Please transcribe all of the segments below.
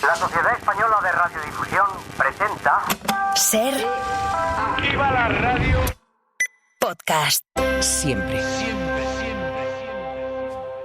La Sociedad Española de Radiodifusión presenta... Ser... ¡Viva la radio! Podcast. Siempre.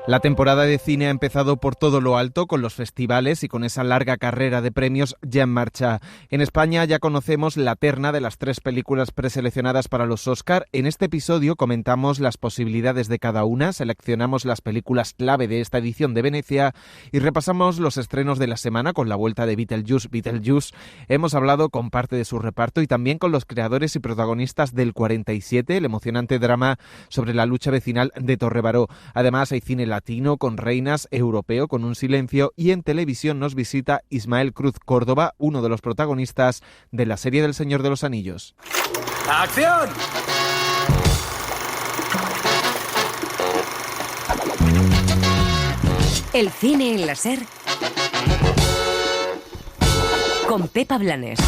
La temporada de cine ha empezado por todo lo alto, con los festivales y con esa larga carrera de premios ya en marcha. En España ya conocemos la terna de las 3 películas preseleccionadas para los Oscar. En este episodio comentamos las posibilidades de cada una, seleccionamos las películas clave de esta edición de Venecia y repasamos los estrenos de la semana con la vuelta de Beetlejuice. Hemos hablado con parte de su reparto y también con los creadores y protagonistas del 47, el emocionante drama sobre la lucha vecinal de Torrebaró. Además hay cine latino con Reinas, europeo con Un silencio, y en televisión nos visita Ismael Cruz Córdoba, uno de los protagonistas de la serie del Señor de los Anillos. ¡Acción! El cine en la Ser con Pepa Blanes.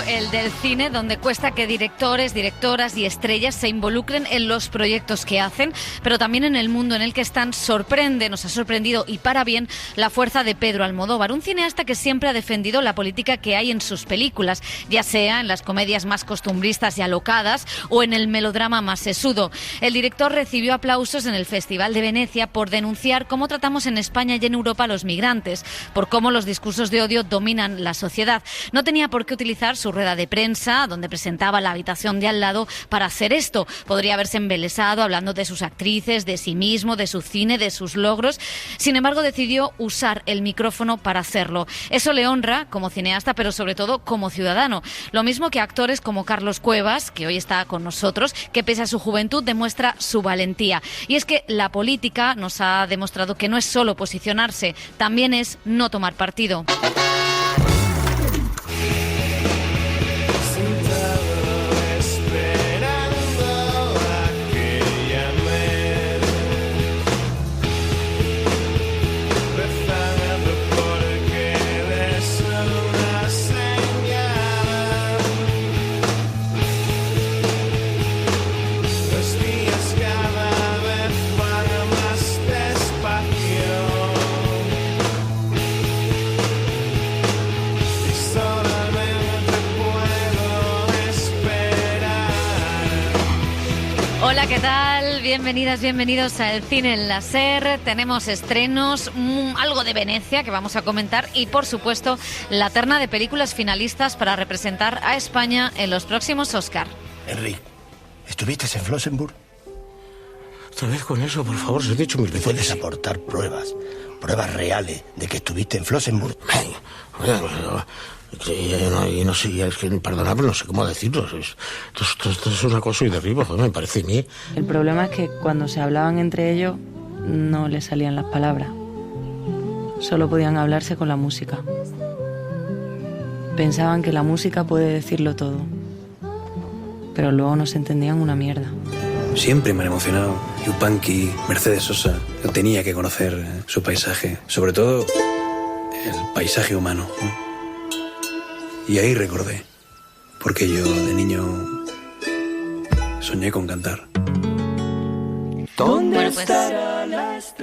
El del cine, donde cuesta que directores, directoras y estrellas se involucren en los proyectos que hacen, pero también en el mundo en el que están. Nos ha sorprendido y para bien la fuerza de Pedro Almodóvar, un cineasta que siempre ha defendido la política que hay en sus películas, ya sea en las comedias más costumbristas y alocadas o en el melodrama más sesudo. El director recibió aplausos en el Festival de Venecia por denunciar cómo tratamos en España y en Europa a los migrantes, por cómo los discursos de odio dominan la sociedad. No tenía por qué utilizar su rueda de prensa, donde presentaba La habitación de al lado, para hacer esto. Podría haberse embelesado hablando de sus actrices, de sí mismo, de su cine, de sus logros. Sin embargo, decidió usar el micrófono para hacerlo. Eso le honra como cineasta, pero sobre todo como ciudadano. Lo mismo que actores como Carlos Cuevas, que hoy está con nosotros, que pese a su juventud demuestra su valentía. Y es que la política nos ha demostrado que no es solo posicionarse, también es no tomar partido. Hola, ¿qué tal? Bienvenidas, bienvenidos a El Cine en la Ser. Tenemos estrenos, algo de Venecia que vamos a comentar y, por supuesto, la terna de películas finalistas para representar a España en los próximos Oscar. Henry, ¿estuviste en Flossenburg? Otra vez con eso, por favor, se lo he dicho 1000 veces. Puedes aportar pruebas reales de que estuviste en Flossenburg. Y no sé, es que, perdona, pero no sé cómo decirlo. Esto es una cosa y derribo, me parece a mí. El problema es que cuando se hablaban entre ellos no les salían las palabras. Solo podían hablarse con la música. Pensaban que la música puede decirlo todo, pero luego no se entendían una mierda. Siempre me han emocionado Yupanqui, Mercedes Sosa. Yo tenía que conocer su paisaje, sobre todo el paisaje humano, ¿no? Y ahí recordé, porque yo de niño soñé con cantar. Bueno, pues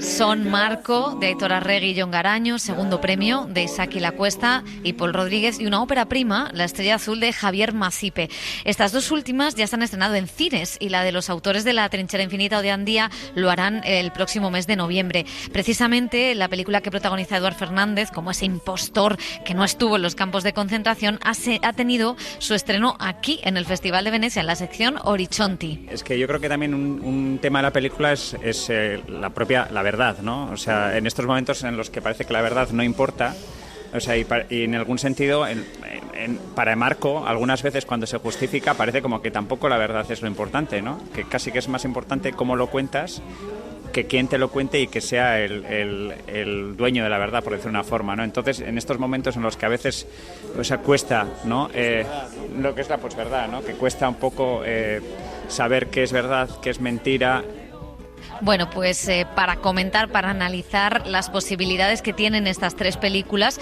Son Marco, de Aitor Arregui y Jon Garaño, segundo premio de Isaki Lacuesta y Paul Rodríguez, y una ópera prima, La estrella azul, de Javier Masip. Estas dos últimas ya se han estrenado en cines y la de los autores de La trinchera infinita o de Andía lo harán el próximo mes de noviembre. Precisamente la película que protagoniza Eduard Fernández, como ese impostor que no estuvo en los campos de concentración, ha tenido su estreno aquí en el Festival de Venecia, en la sección Orizzonti. Es que yo creo que también un tema de la película es la verdad, ¿no? O sea, en estos momentos en los que parece que la verdad no importa, o sea, y en algún sentido, para Marco, algunas veces cuando se justifica parece como que tampoco la verdad es lo importante, ¿no? Que casi que es más importante cómo lo cuentas que quién te lo cuente y que sea el dueño de la verdad, por decir una forma, ¿no? Entonces, en estos momentos en los que a veces, o sea, cuesta, ¿no? Lo que es la posverdad, ¿no? Que cuesta un poco saber qué es verdad, qué es mentira, Bueno, pues para comentar, para analizar las posibilidades que tienen estas 3 películas,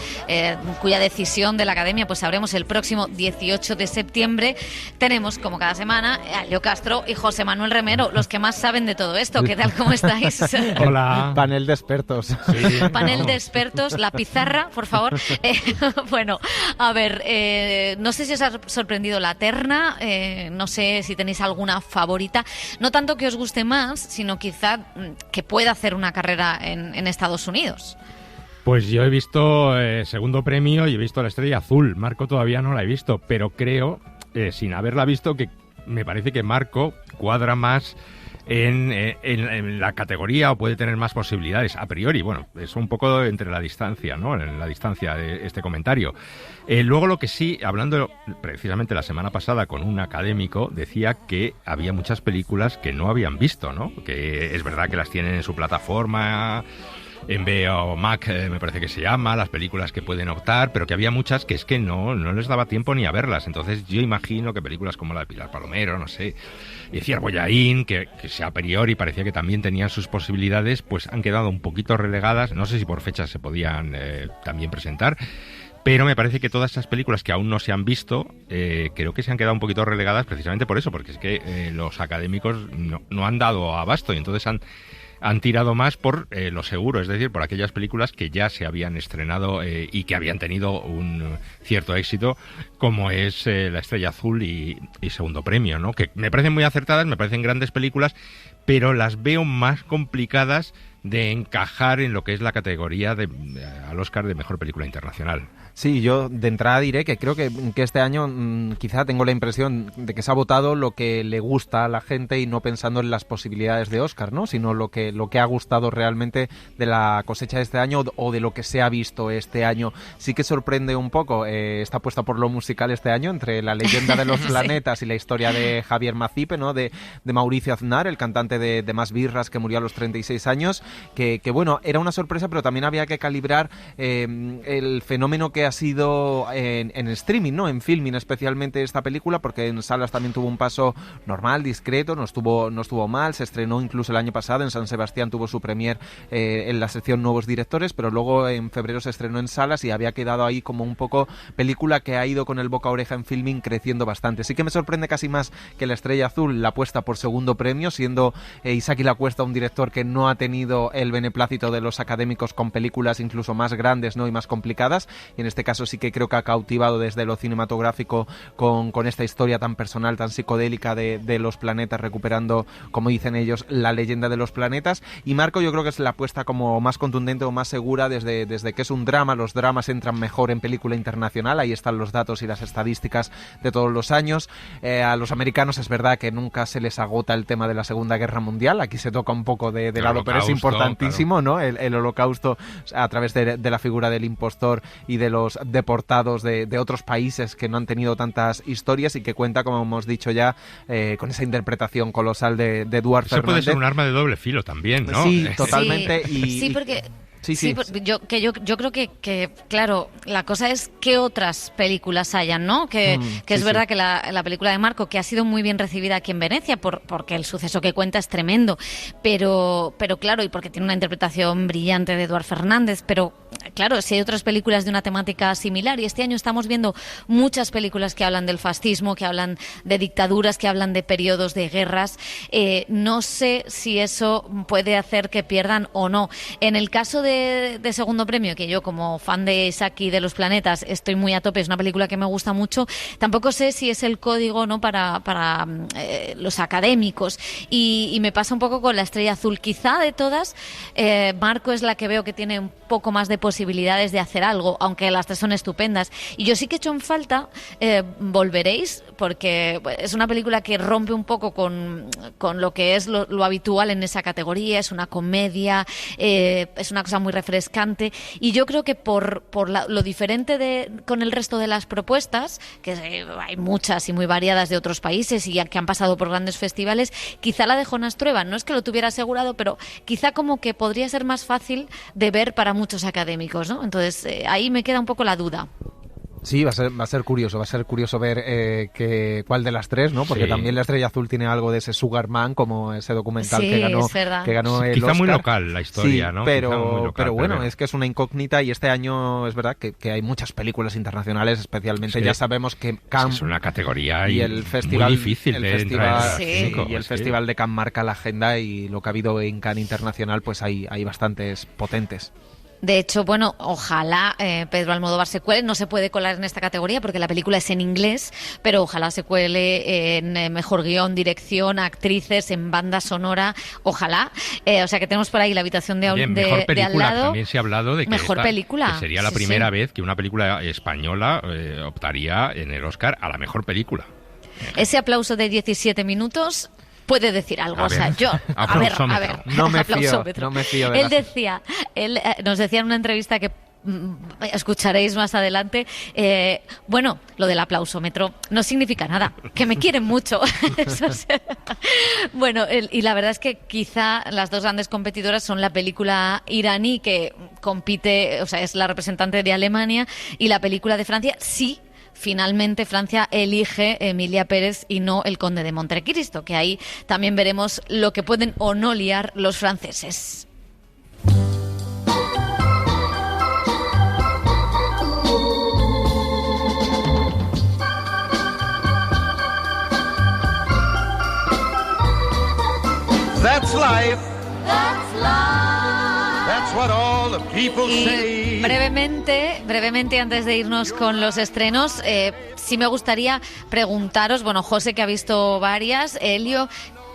cuya decisión de la Academia pues sabremos el próximo 18 de septiembre, tenemos, como cada semana, a Leo Castro y José Manuel Remero, los que más saben de todo esto. ¿Qué tal? ¿Cómo estáis? Hola. Panel de expertos. Sí. Panel de expertos, la pizarra, por favor. Bueno, a ver, no sé si os ha sorprendido la terna, no sé si tenéis alguna favorita, no tanto que os guste más, sino quizá que pueda hacer una carrera en Estados Unidos. Pues yo he visto Segundo Premio y he visto La Estrella Azul. Marco todavía no la he visto, pero creo, sin haberla visto, que me parece que Marco cuadra más en la categoría o puede tener más posibilidades a priori. Bueno, es un poco entre la distancia, ¿no? En la distancia de este comentario. Luego lo que sí, hablando precisamente la semana pasada con un académico, decía que había muchas películas que no habían visto, ¿no? Que es verdad que las tienen en su plataforma, en VO Mac me parece que se llama, las películas que pueden optar, pero que había muchas que es que no les daba tiempo ni a verlas. Entonces yo imagino que películas como la de Pilar Palomero, no sé, y Ciar Bollaín, que a priori parecía que también tenían sus posibilidades, pues han quedado un poquito relegadas. No sé si por fechas se podían también presentar, pero me parece que todas esas películas que aún no se han visto, creo que se han quedado un poquito relegadas precisamente por eso, porque es que los académicos no han dado abasto y entonces han tirado más por lo seguro, es decir, por aquellas películas que ya se habían estrenado y que habían tenido un cierto éxito, como es La Estrella Azul y Segundo Premio, ¿no? Que me parecen muy acertadas, me parecen grandes películas, pero las veo más complicadas de encajar en lo que es la categoría al Oscar de Mejor Película Internacional. Sí, yo de entrada diré que creo que este año quizá tengo la impresión de que se ha votado lo que le gusta a la gente y no pensando en las posibilidades de Oscar, ¿no? Sino lo que ha gustado realmente de la cosecha de este año o de lo que se ha visto este año. Sí que sorprende un poco esta apuesta por lo musical este año entre La Leyenda de los Planetas sí. Y la historia de Javier Macipe, ¿no? De Mauricio Aznar, el cantante de Más Birras, que murió a los 36 años, que bueno, era una sorpresa, pero también había que calibrar el fenómeno que ha sido en streaming, ¿no? En Filmin especialmente esta película, porque en salas también tuvo un paso normal, discreto, no estuvo mal, se estrenó incluso el año pasado, en San Sebastián tuvo su premier en la sección Nuevos Directores, pero luego en febrero se estrenó en salas y había quedado ahí como un poco película que ha ido con el boca a oreja en Filmin creciendo bastante. Sí que me sorprende casi más que La Estrella Azul la apuesta por Segundo Premio, siendo Isaki Lacuesta un director que no ha tenido el beneplácito de los académicos con películas incluso más grandes, ¿no? Y más complicadas, y en este caso sí que creo que ha cautivado desde lo cinematográfico con esta historia tan personal, tan psicodélica de los planetas, recuperando, como dicen ellos, la leyenda de los planetas. Y Marco yo creo que es la apuesta como más contundente o más segura desde que es un drama. Los dramas entran mejor en película internacional, ahí están los datos y las estadísticas de todos los años. A los americanos es verdad que nunca se les agota el tema de la Segunda Guerra Mundial, aquí se toca un poco de lado, pero es importantísimo, claro, ¿no? El holocausto a través de la figura del impostor y de los deportados de otros países que no han tenido tantas historias, y que cuenta, como hemos dicho ya, con esa interpretación colosal de Eduard Fernández. Eso puede ser un arma de doble filo también, ¿no? Sí, totalmente. Sí, sí, porque... Sí, yo creo que, claro, la cosa es qué otras películas hayan, ¿no? Que es verdad que la película de Marco, que ha sido muy bien recibida aquí en Venecia, porque el suceso que cuenta es tremendo, pero claro, y porque tiene una interpretación brillante de Eduard Fernández, pero claro, si hay otras películas de una temática similar, y este año estamos viendo muchas películas que hablan del fascismo, que hablan de dictaduras, que hablan de periodos de guerras, no sé si eso puede hacer que pierdan o no. En el caso de Segundo Premio, que yo como fan de Isaki de los Planetas estoy muy a tope, es una película que me gusta mucho, tampoco sé si es el código, ¿no? para los académicos, y me pasa un poco con La Estrella Azul. Quizá de todas, Marco es la que veo que tiene un poco más de posibilidades de hacer algo, aunque las tres son estupendas. Y yo sí que he hecho en falta Volveréis, porque es una película que rompe un poco con lo que es lo habitual en esa categoría. Es una comedia, es una cosa muy refrescante, y yo creo que por lo diferente con el resto de las propuestas, que hay muchas y muy variadas de otros países y que han pasado por grandes festivales, quizá la de Jonas Trueba, no es que lo tuviera asegurado, pero quizá como que podría ser más fácil de ver para muchos académicos, ¿no? Entonces ahí me queda un poco la duda. Sí, va a ser curioso ver cuál de las tres, ¿no? Porque también La Estrella Azul tiene algo de ese Sugar Man, como ese documental que ganó el Quizá Oscar. muy local la historia, sí, ¿no? Pero bueno, es que es una incógnita y este año es verdad que hay muchas películas internacionales, especialmente ya sabemos que Cannes es una categoría y el festival muy difícil de entrar y el Festival de Cannes marca la agenda, y lo que ha habido en Cannes Internacional, pues hay bastantes potentes. De hecho, bueno, ojalá Pedro Almodóvar se cuele. No se puede colar en esta categoría porque la película es en inglés, pero ojalá se cuele en mejor guión, dirección, actrices, en banda sonora. Ojalá. O sea que tenemos por ahí La habitación de al lado. También se ha hablado de que mejor película. Que sería la primera vez que una película española optaría en el Oscar a la mejor película. Ese aplauso de 17 minutos... puede decir algo, a ver, no me fío de él nos decía en una entrevista que escucharéis más adelante, bueno, lo del aplausómetro no significa nada, que me quieren mucho. Bueno, y la verdad es que quizá las dos grandes competidoras son la película iraní, que compite, o sea, es la representante de Alemania, y la película de Francia, sí. Finalmente Francia elige Emilia Pérez y no El Conde de Montecristo, que ahí también veremos lo que pueden o no liar los franceses. That's life. That's life. That's what all the people say. Brevemente, antes de irnos con los estrenos, sí me gustaría preguntaros, bueno, José, que ha visto varias, Elio,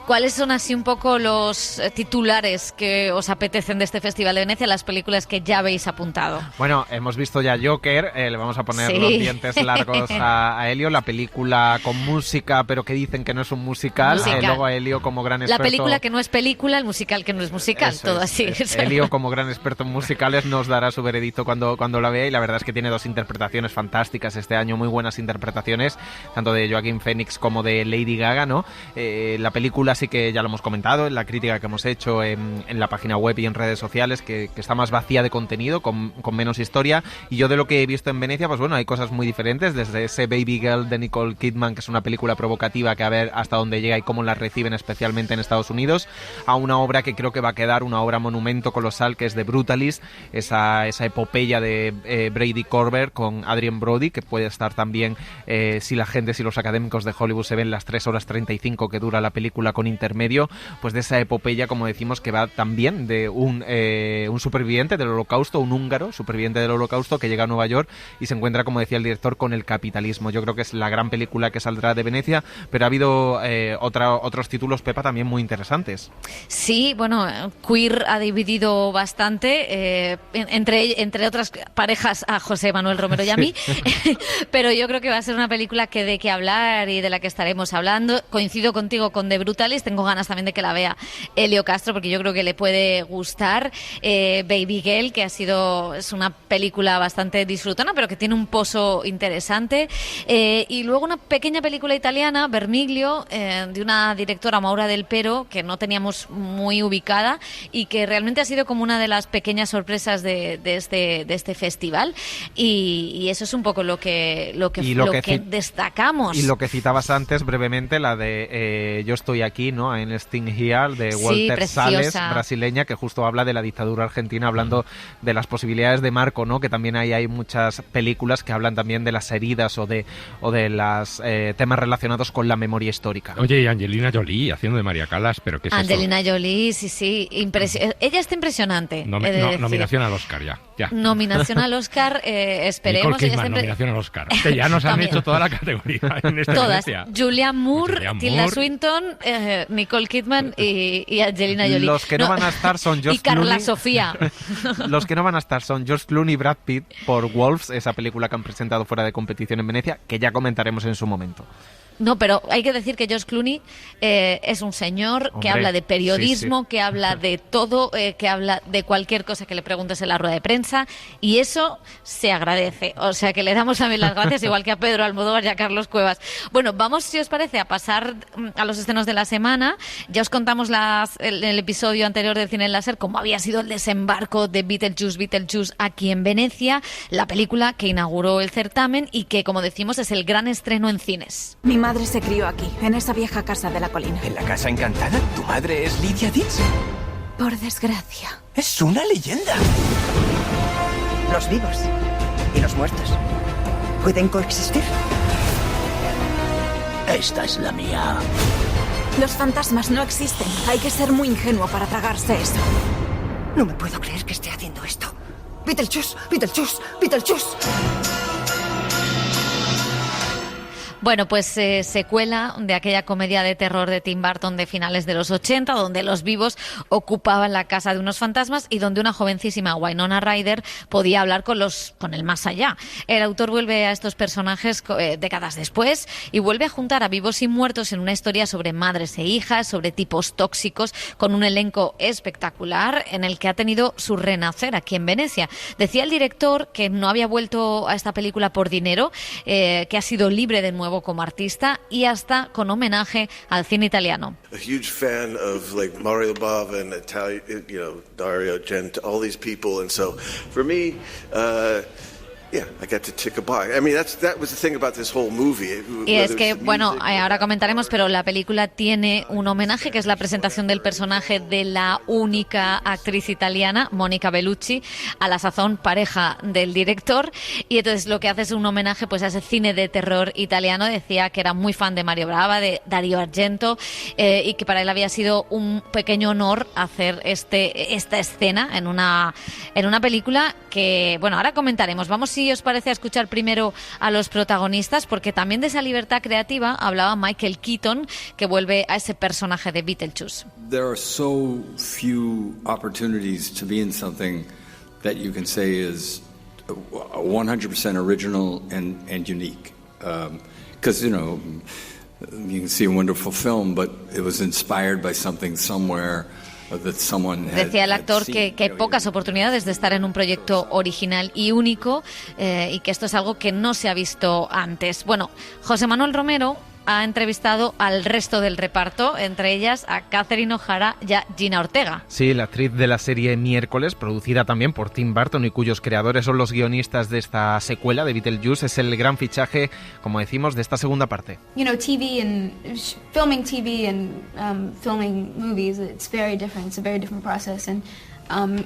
¿cuáles son así un poco los titulares que os apetecen de este Festival de Venecia, las películas que ya habéis apuntado? Bueno, hemos visto ya Joker, le vamos a poner los dientes largos a Elio, la película con música, pero que dicen que no es un musical. Luego a Elio como gran experto... La película que no es película, el musical que no es musical, todo así. Elio como gran experto en musicales nos dará su veredicto cuando la vea, y la verdad es que tiene dos interpretaciones fantásticas este año, muy buenas interpretaciones, tanto de Joaquin Phoenix como de Lady Gaga, ¿no? La película sí que ya lo hemos comentado en la crítica que hemos hecho en la página web y en redes sociales, que está más vacía de contenido, con menos historia, y yo de lo que he visto en Venecia, pues bueno, hay cosas muy diferentes, desde ese Baby Girl de Nicole Kidman, que es una película provocativa que a ver hasta dónde llega y cómo la reciben especialmente en Estados Unidos, a una obra que creo que va a quedar una obra monumento colosal, que es The Brutalist, esa epopeya de Brady Corber con Adrien Brody, que puede estar también, si los académicos de Hollywood se ven las 3 horas 35 que dura la película con intermedio, pues de esa epopeya, como decimos, que va también de un superviviente del Holocausto, un húngaro superviviente del Holocausto que llega a Nueva York y se encuentra, como decía el director, con el capitalismo. Yo creo que es la gran película que saldrá de Venecia, pero ha habido otros títulos, Pepa, también muy interesantes. Sí, bueno, Queer ha dividido bastante, entre otras parejas, a José Manuel Romero y a mí, pero yo creo que va a ser una película que de qué hablar y de la que estaremos hablando. Coincido contigo con The Brutalist, tengo ganas también de que la vea Elio Castro, porque yo creo que le puede gustar. Baby Girl, que es una película bastante disfrutona, pero que tiene un pozo interesante. Y luego una pequeña película italiana, Vermiglio, de una directora, Maura Del Pero, que no teníamos muy ubicada y que realmente ha sido como una de las pequeñas sorpresas de este festival. Y eso es un poco lo que destacamos. Y lo que citabas antes brevemente, la de Yo estoy aquí, ¿no? En Sting Here, de Walter Salles, brasileña, que justo habla de la dictadura argentina, hablando de las posibilidades de Marco, ¿no? Que también hay muchas películas que hablan también de las heridas o de los temas relacionados con la memoria histórica. Oye, y Angelina Jolie haciendo de María Callas, pero ¿qué es Angelina eso? Jolie, sí, ella está impresionante. Nominación al Oscar ya. Nominación al Oscar, esperemos. Nicole Kidman, nominación al Oscar. Que ya nos han hecho toda la categoría en esta todas. Venecia. Julianne Moore, Tilda Swinton, Nicole Kidman y Angelina Jolie. Los que no van a estar son George Clooney y Carla Clooney. Sofía. Los que no van a estar son George Clooney y Brad Pitt por Wolves, esa película que han presentado fuera de competición en Venecia, que ya comentaremos en su momento. No, pero hay que decir que George Clooney es un señor que habla de periodismo, que habla de todo, que habla de cualquier cosa que le preguntes en la rueda de prensa, y eso se agradece. O sea que le damos también las gracias, igual que a Pedro Almodóvar y a Carlos Cuevas. Bueno, vamos, si os parece, a pasar a los estrenos de la semana. Ya os contamos en el episodio anterior de Cine en Láser cómo había sido el desembarco de Beetlejuice aquí en Venecia, la película que inauguró el certamen y que, como decimos, es el gran estreno en cines. Mi madre se crió aquí, en esa vieja casa de la colina. ¿En la casa encantada? ¿Tu madre es Lydia Ditz? Por desgracia. Es una leyenda. Los vivos y los muertos ¿pueden coexistir? Esta es la mía. Los fantasmas no existen. Hay que ser muy ingenuo para tragarse eso. No me puedo creer que esté haciendo esto. Beetlejuice, Beetlejuice, Beetlejuice. Bueno, pues secuela de aquella comedia de terror de Tim Burton de finales de los 80, donde los vivos ocupaban la casa de unos fantasmas y donde una jovencísima Winona Ryder podía hablar con el más allá. El autor vuelve a estos personajes décadas después y vuelve a juntar a vivos y muertos en una historia sobre madres e hijas, sobre tipos tóxicos, con un elenco espectacular en el que ha tenido su renacer aquí en Venecia. Decía el director que no había vuelto a esta película por dinero, que ha sido libre de nuevo como artista y hasta con homenaje al cine italiano. A huge fan of like Mario Bava and Dario Argento, all these people, and so for me, I got to tick a box. I mean, that was the thing about this whole movie. Y es que, bueno, ahora comentaremos, pero la película tiene un homenaje, que es la presentación del personaje de la única actriz italiana, Monica Bellucci, a la sazón pareja del director, y entonces lo que hace es un homenaje pues a ese cine de terror italiano. Decía que era muy fan de Mario Bava, de Dario Argento, y que para él había sido un pequeño honor hacer esta escena en una película que, bueno, ahora comentaremos. Vamos, si os parece, a escuchar primero a los protagonistas, porque también de esa libertad creativa hablaba Michael Keaton, que vuelve a ese personaje de Beetlejuice. There are so few opportunities to be in something that you can say is 100% original and unique. Because, you can see a wonderful film, but it was inspired by something somewhere. Decía el actor que hay pocas oportunidades de estar en un proyecto original y único, y que esto es algo que no se ha visto antes. Bueno, José Manuel Romero ha entrevistado al resto del reparto, entre ellas a Catherine O'Hara y a Gina Ortega. Sí, la actriz de la serie Miércoles, producida también por Tim Burton y cuyos creadores son los guionistas de esta secuela de Beetlejuice, es el gran fichaje, como decimos, de esta segunda parte. Filming TV and filming movies, it's very different. It's a very different process and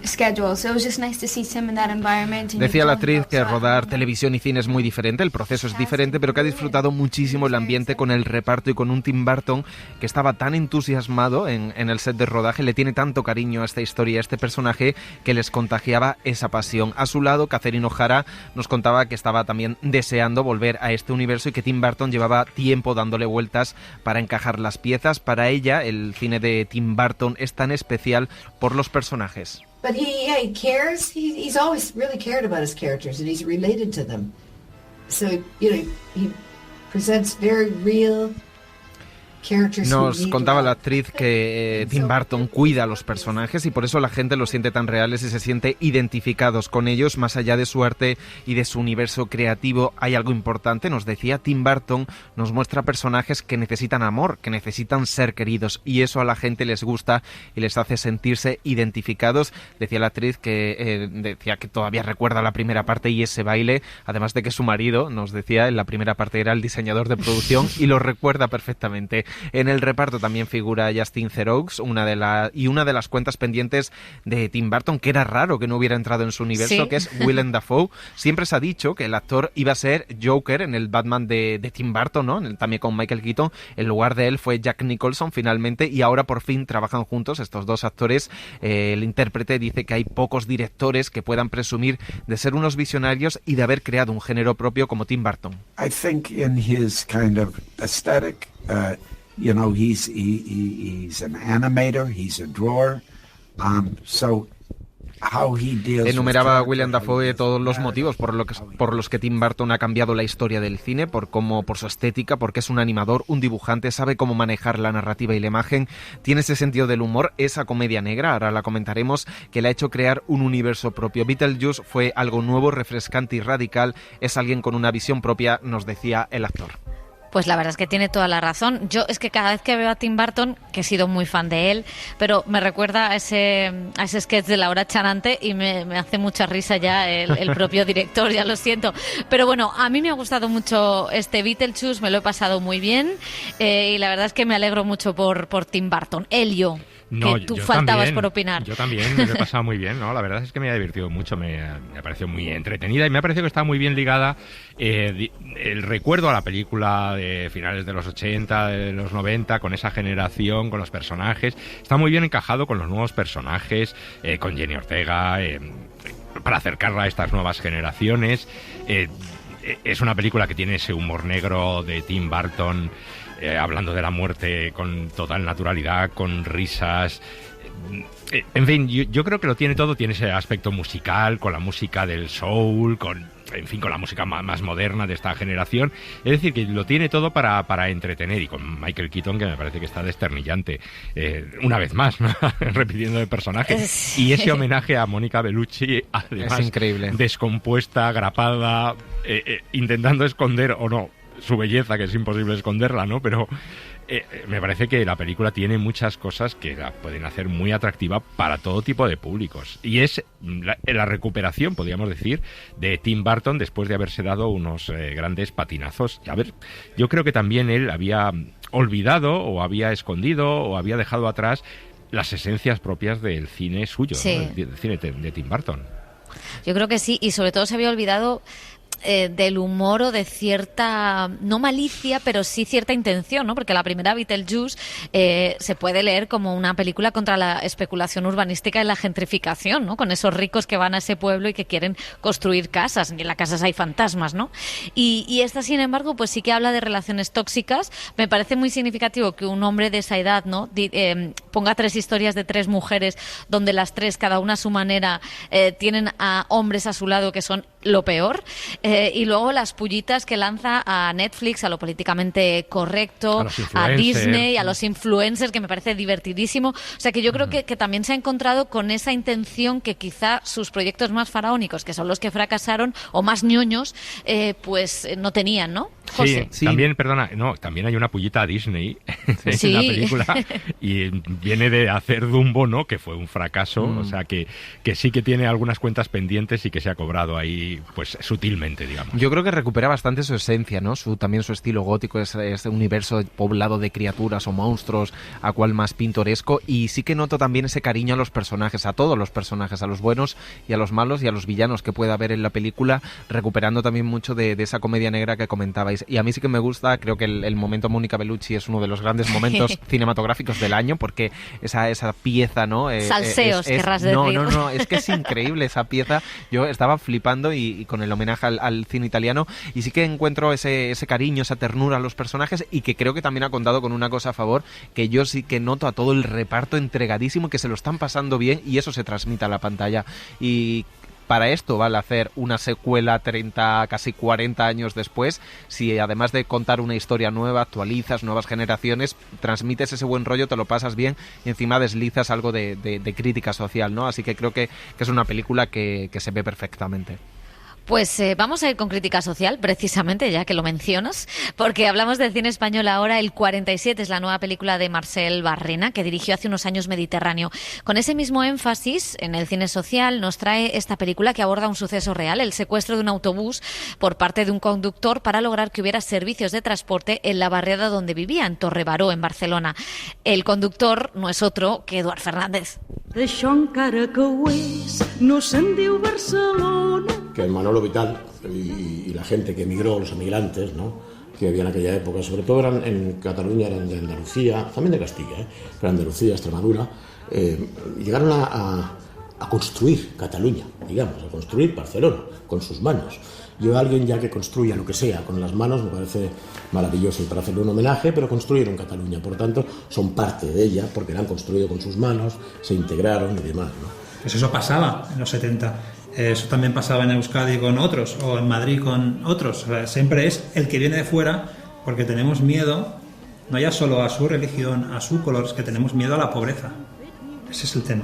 schedule. So it was just nice to see Tim in that environment. Decía la actriz que rodar televisión y cine es muy diferente, el proceso es diferente, pero que ha disfrutado muchísimo el ambiente con el reparto y con un Tim Burton que estaba tan entusiasmado en el set de rodaje, le tiene tanto cariño a esta historia, a este personaje, que les contagiaba esa pasión. A su lado, Catherine O'Hara nos contaba que estaba también deseando volver a este universo y que Tim Burton llevaba tiempo dándole vueltas para encajar las piezas. Para ella, el cine de Tim Burton es tan especial por los personajes. But he cares. He's always really cared about his characters, and he's related to them. So, he presents very real Nos contaba la actriz que Tim Burton cuida a los personajes y por eso la gente los siente tan reales y se siente identificados con ellos. Más allá de su arte y de su universo creativo, hay algo importante. Nos decía, Tim Burton nos muestra personajes que necesitan amor, que necesitan ser queridos, y eso a la gente les gusta y les hace sentirse identificados. Decía la actriz que decía que todavía recuerda la primera parte y ese baile, además de que su marido, nos decía, en la primera parte era el diseñador de producción y lo recuerda perfectamente. En el reparto también figura Justin Theroux, una de las cuentas pendientes de Tim Burton, que era raro que no hubiera entrado en su universo, sí, que es Willem Dafoe. Siempre se ha dicho que el actor iba a ser Joker en el Batman de Tim Burton, ¿no? También con Michael Keaton. En lugar de él fue Jack Nicholson finalmente, y ahora por fin trabajan juntos estos dos actores. El intérprete dice que hay pocos directores que puedan presumir de ser unos visionarios y de haber creado un género propio como Tim Burton. I think in his kind of aesthetic, he's an animator, he's a drawer, so Enumeraba William Dafoe todos los motivos por los que Tim Burton ha cambiado la historia del cine, por su estética, porque es un animador, un dibujante, sabe cómo manejar la narrativa y la imagen, tiene ese sentido del humor, esa comedia negra, ahora la comentaremos, que le ha hecho crear un universo propio. Beetlejuice fue algo nuevo, refrescante y radical, es alguien con una visión propia, nos decía el actor. Pues la verdad es que tiene toda la razón. Yo es que cada vez que veo a Tim Burton, que he sido muy fan de él, pero me recuerda a ese sketch de La Hora Chanante y me hace mucha risa ya el propio director, ya lo siento. Pero bueno, a mí me ha gustado mucho este Beetlejuice, me lo he pasado muy bien y la verdad es que me alegro mucho por Tim Burton. Elio. No, que tú faltabas también, por opinar. Yo también me lo he pasado muy bien, ¿no? La verdad es que me ha divertido mucho, me ha parecido muy entretenida y me ha parecido que está muy bien ligada el recuerdo a la película de finales de los 80, de los 90, con esa generación, con los personajes. Está muy bien encajado con los nuevos personajes, con Jenny Ortega, para acercarla a estas nuevas generaciones. Es una película que tiene ese humor negro de Tim Burton, hablando de la muerte con total naturalidad, con risas. En fin, yo creo que lo tiene todo, tiene ese aspecto musical, con la música del soul, con la música más moderna de esta generación. Es decir, que lo tiene todo para entretener, y con Michael Keaton, que me parece que está desternillante, una vez más, ¿no? Repitiendo el personaje. Y ese homenaje a Mónica Bellucci, además, es increíble. Descompuesta, agrapada, intentando esconder, o no, su belleza, que es imposible esconderla, ¿no? Pero me parece que la película tiene muchas cosas que la pueden hacer muy atractiva para todo tipo de públicos. Y es la recuperación, podríamos decir, de Tim Burton después de haberse dado unos grandes patinazos. Y a ver, yo creo que también él había olvidado o había escondido o había dejado atrás las esencias propias del cine suyo, sí, ¿no? Del cine de Tim Burton. Yo creo que sí, y sobre todo se había olvidado del humor o de cierta, no malicia, pero sí cierta intención, ¿no? Porque la primera Beetlejuice se puede leer como una película contra la especulación urbanística y la gentrificación, ¿no? Con esos ricos que van a ese pueblo y que quieren construir casas, y en las casas hay fantasmas, ¿no? Y esta, sin embargo, pues sí que habla de relaciones tóxicas. Me parece muy significativo que un hombre de esa edad, ¿no? Ponga 3 historias de 3 mujeres, donde las 3, cada una a su manera, tienen a hombres a su lado que son lo peor, y luego las pullitas que lanza a Netflix, a lo políticamente correcto, a Disney, a los influencers, que me parece divertidísimo. O sea que yo creo que también se ha encontrado con esa intención que quizá sus proyectos más faraónicos, que son los que fracasaron, o más ñoños, pues no tenían, ¿no? José. Sí, también, perdona, no, también hay una pullita a Disney en la película, y viene de hacer Dumbo, ¿no? Que fue un fracaso, o sea que sí que tiene algunas cuentas pendientes y que se ha cobrado ahí, pues sutilmente, digamos. Yo creo que recupera bastante su esencia, ¿no? También su estilo gótico, ese universo poblado de criaturas o monstruos, a cual más pintoresco, y sí que noto también ese cariño a los personajes, a todos los personajes, a los buenos y a los malos y a los villanos que puede haber en la película, recuperando también mucho de esa comedia negra que comentabais. Y a mí sí que me gusta, creo que el momento Mónica Bellucci es uno de los grandes momentos cinematográficos del año, porque esa pieza, ¿no? Salseos, querrás decir. No, es que es increíble esa pieza. Yo estaba flipando y con el homenaje al cine italiano, y sí que encuentro ese cariño, esa ternura a los personajes, y que creo que también ha contado con una cosa a favor, que yo sí que noto a todo el reparto entregadísimo, que se lo están pasando bien, y eso se transmite a la pantalla. Y para esto vale hacer una secuela 30, casi 40 años después, si además de contar una historia nueva, actualizas nuevas generaciones, transmites ese buen rollo, te lo pasas bien y encima deslizas algo de crítica social, ¿no? Así que creo que es una película que se ve perfectamente. Pues vamos a ir con crítica social, precisamente, ya que lo mencionas, porque hablamos del cine español ahora. El 47 es la nueva película de Marcel Barrena, que dirigió hace unos años Mediterráneo. Con ese mismo énfasis en el cine social, nos trae esta película que aborda un suceso real, el secuestro de un autobús por parte de un conductor para lograr que hubiera servicios de transporte en la barriada donde vivía, en Torre-Baró, en Barcelona. El conductor no es otro que Eduard Fernández. Això encara que ho és, no se'n diu Barcelona. Que Manolo Vital y la gente que emigró, los emigrantes, ¿no?, que había en aquella época, sobre todo eran en Cataluña, eran de Andalucía, también de Castilla, pero Andalucía, Extremadura, llegaron a construir Cataluña, digamos, a construir Barcelona con sus manos. Yo, alguien ya que construya lo que sea con las manos, me parece maravilloso, y para hacerle un homenaje, pero construyeron Cataluña, por tanto son parte de ella porque la han construido con sus manos, se integraron y demás, ¿no? Pues eso pasaba en los 70. Eso también pasaba en Euskadi con otros, o en Madrid con otros. O sea, siempre es el que viene de fuera, porque tenemos miedo, no ya solo a su religión, a su color, es que tenemos miedo a la pobreza. Ese es el tema.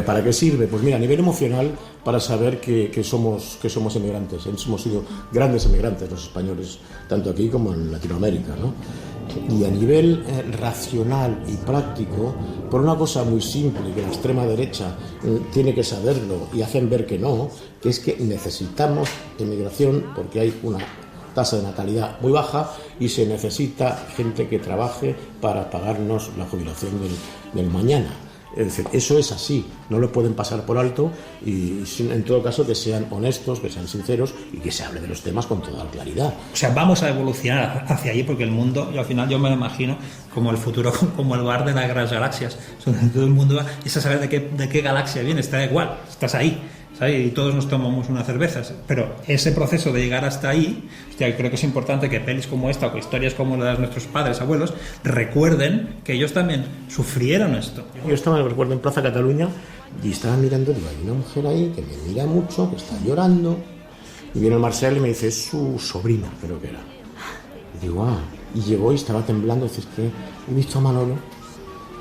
¿Para qué sirve? Pues mira, a nivel emocional, para saber que somos emigrantes. Hemos sido grandes emigrantes los españoles, tanto aquí como en Latinoamérica, ¿no? Y a nivel racional y práctico, por una cosa muy simple, que la extrema derecha tiene que saberlo y hacen ver que no, que es que necesitamos emigración porque hay una tasa de natalidad muy baja y se necesita gente que trabaje para pagarnos la jubilación del mañana. Es decir, eso es así, no lo pueden pasar por alto y en todo caso que sean honestos, que sean sinceros y que se hable de los temas con toda claridad. O sea, vamos a evolucionar hacia allí porque el mundo, yo al final yo me lo imagino como el futuro, como el bar de las galaxias, donde todo el mundo va y se sabe de qué galaxia viene, está igual, estás ahí. ¿sabes? Y todos nos tomamos unas cervezas, pero ese proceso de llegar hasta ahí, hostia, creo que es importante que pelis como esta o que historias como las de nuestros padres, abuelos, recuerden que ellos también sufrieron esto. Yo estaba, recuerdo, en Plaza Cataluña y estaba mirando, digo, hay una mujer ahí que me mira mucho, que está llorando, y viene el Marcel y me dice, es su sobrina, creo que era. Y digo, y llegó y estaba temblando, y dice, es que he visto a Manolo,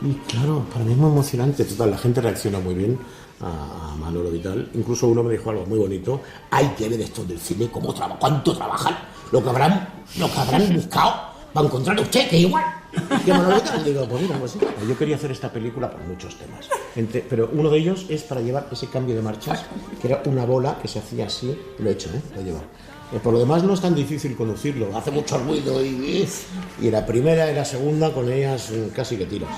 y claro, para mí es muy emocionante. Total, la gente reacciona muy bien a Manolo Vital. Incluso uno me dijo algo muy bonito, hay que ver esto del cine, cuánto trabajan, lo que habrán buscado para encontrar a usted, que igual que Manolo Vital. Y digo, pues mira, pues sí, yo quería hacer esta película por muchos temas, pero uno de ellos es para llevar ese cambio de marchas, que era una bola que se hacía así, lo he hecho, lo he llevado. Por lo demás no es tan difícil conducirlo, hace mucho ruido y la primera y la segunda con ellas casi que tiras.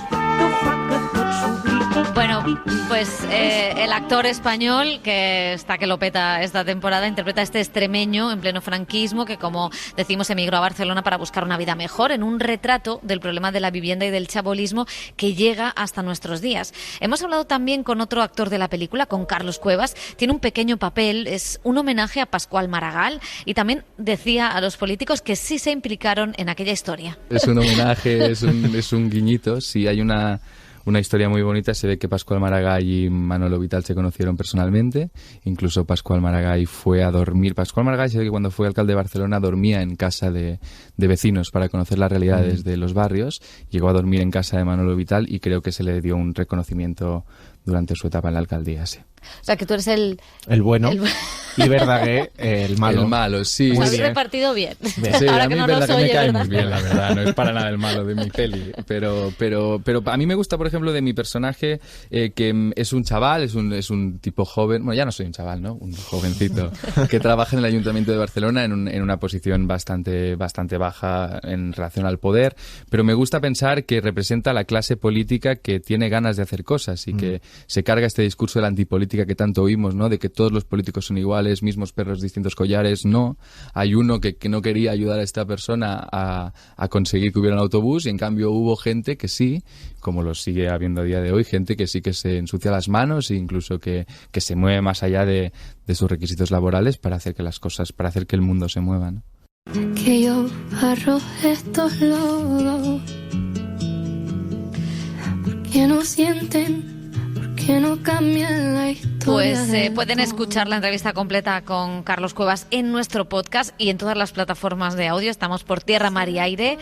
Bueno, pues el actor español que lo peta esta temporada interpreta a este extremeño en pleno franquismo que, como decimos, emigró a Barcelona para buscar una vida mejor, en un retrato del problema de la vivienda y del chabolismo que llega hasta nuestros días. Hemos hablado también con otro actor de la película, con Carlos Cuevas. Tiene un pequeño papel, es un homenaje a Pascual Maragall y también decía a los políticos que sí se implicaron en aquella historia. Es un homenaje, es un guiñito. Sí, hay una historia muy bonita. Se ve que Pascual Maragall y Manolo Vital se conocieron personalmente. Incluso Pascual Maragall fue a dormir. Pascual Maragall se ve que cuando fue alcalde de Barcelona dormía en casa de vecinos para conocer las realidades de los barrios. Llegó a dormir en casa de Manolo Vital y creo que se le dio un reconocimiento durante su etapa en la alcaldía, sí. O sea, que tú eres el bueno y Verdaguer el malo. El malo, sí. Os habéis repartido bien. Sí, ahora a mí que no Verdaguer nos oye, me cae ¿verdad? muy bien, la verdad. No es para nada el malo de mi peli. Pero a mí me gusta, por ejemplo, de mi personaje, que es un chaval, es un tipo joven. Bueno, ya no soy un chaval, ¿no? Un jovencito que trabaja en el Ayuntamiento de Barcelona en una posición bastante baja en relación al poder. Pero me gusta pensar que representa a la clase política que tiene ganas de hacer cosas y que se carga este discurso de la antipolítica que tanto oímos, ¿no? De que todos los políticos son iguales, mismos perros, distintos collares. No, hay uno que no quería ayudar a esta persona a conseguir que hubiera un autobús y en cambio hubo gente que sí, como lo sigue habiendo a día de hoy, gente que sí que se ensucia las manos e incluso que se mueve más allá de sus requisitos laborales para hacer que las cosas, para hacer que el mundo se mueva, ¿no? Que yo arroje estos lodos, porque no sienten, porque no cambian la historia. Pues pueden escuchar la entrevista completa con Carlos Cuevas en nuestro podcast y en todas las plataformas de audio. Estamos por Tierra, Mar y Aire.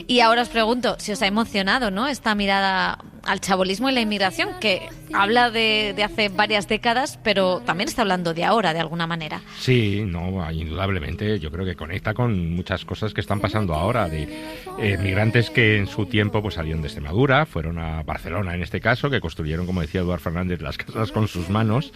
Y ahora os pregunto si os ha emocionado, ¿no?, esta mirada al chabolismo y la inmigración, que habla de hace varias décadas, pero también está hablando de ahora, de alguna manera. Sí, no, indudablemente. Yo creo que conecta con muchas cosas que están pasando ahora, de migrantes que en su tiempo pues salieron de Extremadura, fueron a Barcelona en este caso, que construyeron, como decía Eduard Fernández, las casas con sus manos,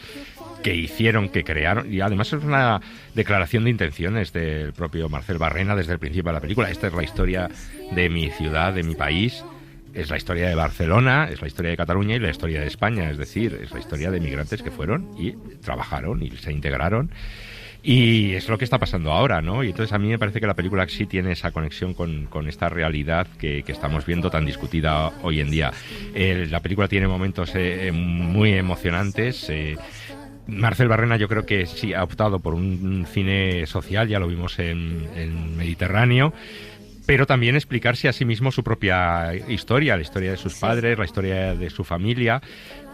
que crearon, y además es una declaración de intenciones del propio Marcel Barrena desde el principio de la película. Esta es la historia de mi ciudad, de mi país, es la historia de Barcelona, es la historia de Cataluña y la historia de España, es decir, es la historia de migrantes que fueron y trabajaron y se integraron. Y es lo que está pasando ahora, ¿no? Y entonces a mí me parece que la película sí tiene esa conexión con esta realidad que estamos viendo tan discutida hoy en día. La película tiene momentos muy emocionantes. Marcel Barrena yo creo que sí ha optado por un cine social, ya lo vimos en Mediterráneo, pero también explicarse a sí mismo su propia historia, la historia de sus padres, la historia de su familia.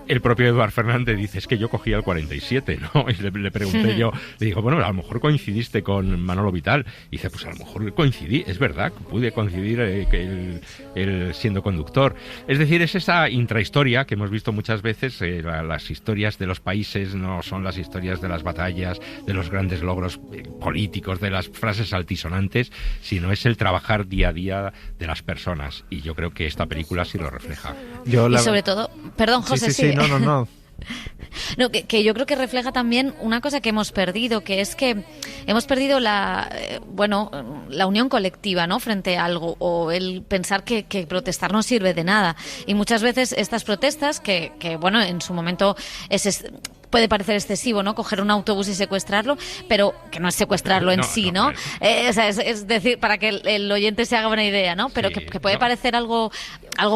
el propio Eduard Fernández dice, es que yo cogía el 47, ¿no? Y le pregunté yo, le digo, bueno, a lo mejor coincidiste con Manolo Vital. Y dice, pues a lo mejor coincidí, es verdad, pude coincidir él siendo conductor. Es decir, es esa intrahistoria que hemos visto muchas veces, las historias de los países no son las historias de las batallas, de los grandes logros políticos, de las frases altisonantes, sino es el trabajar día a día de las personas. Y yo creo que esta película sí lo refleja. Y sobre todo, perdón, José, sí. No. No, que yo creo que refleja también una cosa que hemos perdido, que es que hemos perdido la unión colectiva, ¿no?, frente a algo, o el pensar que protestar no sirve de nada. Y muchas veces estas protestas, que bueno, en su momento puede parecer excesivo, ¿no?, coger un autobús y secuestrarlo, pero que no es secuestrarlo en sí, ¿no? Es decir, para que el oyente se haga una idea, ¿no? Pero sí, que puede parecer algo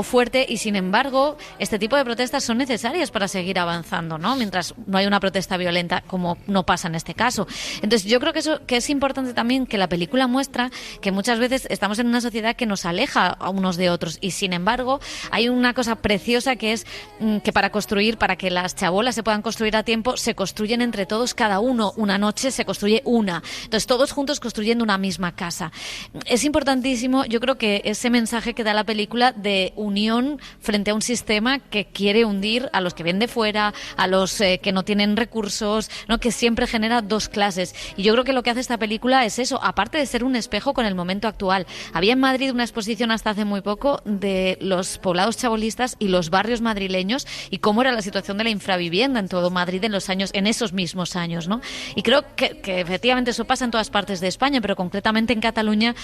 fuerte, y sin embargo este tipo de protestas son necesarias para seguir avanzando, ¿no?, mientras no hay una protesta violenta, como no pasa en este caso. Entonces yo creo que es importante también que la película muestra que muchas veces estamos en una sociedad que nos aleja a unos de otros, y sin embargo hay una cosa preciosa, que es que para que las chabolas se puedan construir a tiempo, se construyen entre todos, cada uno una noche se construye una, entonces todos juntos construyendo una misma casa. Es importantísimo, yo creo, que ese mensaje que da la película de unión frente a un sistema que quiere hundir a los que vienen de fuera, a los que no tienen recursos, ¿no?, que siempre genera dos clases. Y yo creo que lo que hace esta película es eso, aparte de ser un espejo con el momento actual. Había en Madrid una exposición hasta hace muy poco de los poblados chabolistas y los barrios madrileños, y cómo era la situación de la infravivienda en todo Madrid en esos mismos años, ¿no? Y creo que efectivamente eso pasa en todas partes de España, pero concretamente en Cataluña,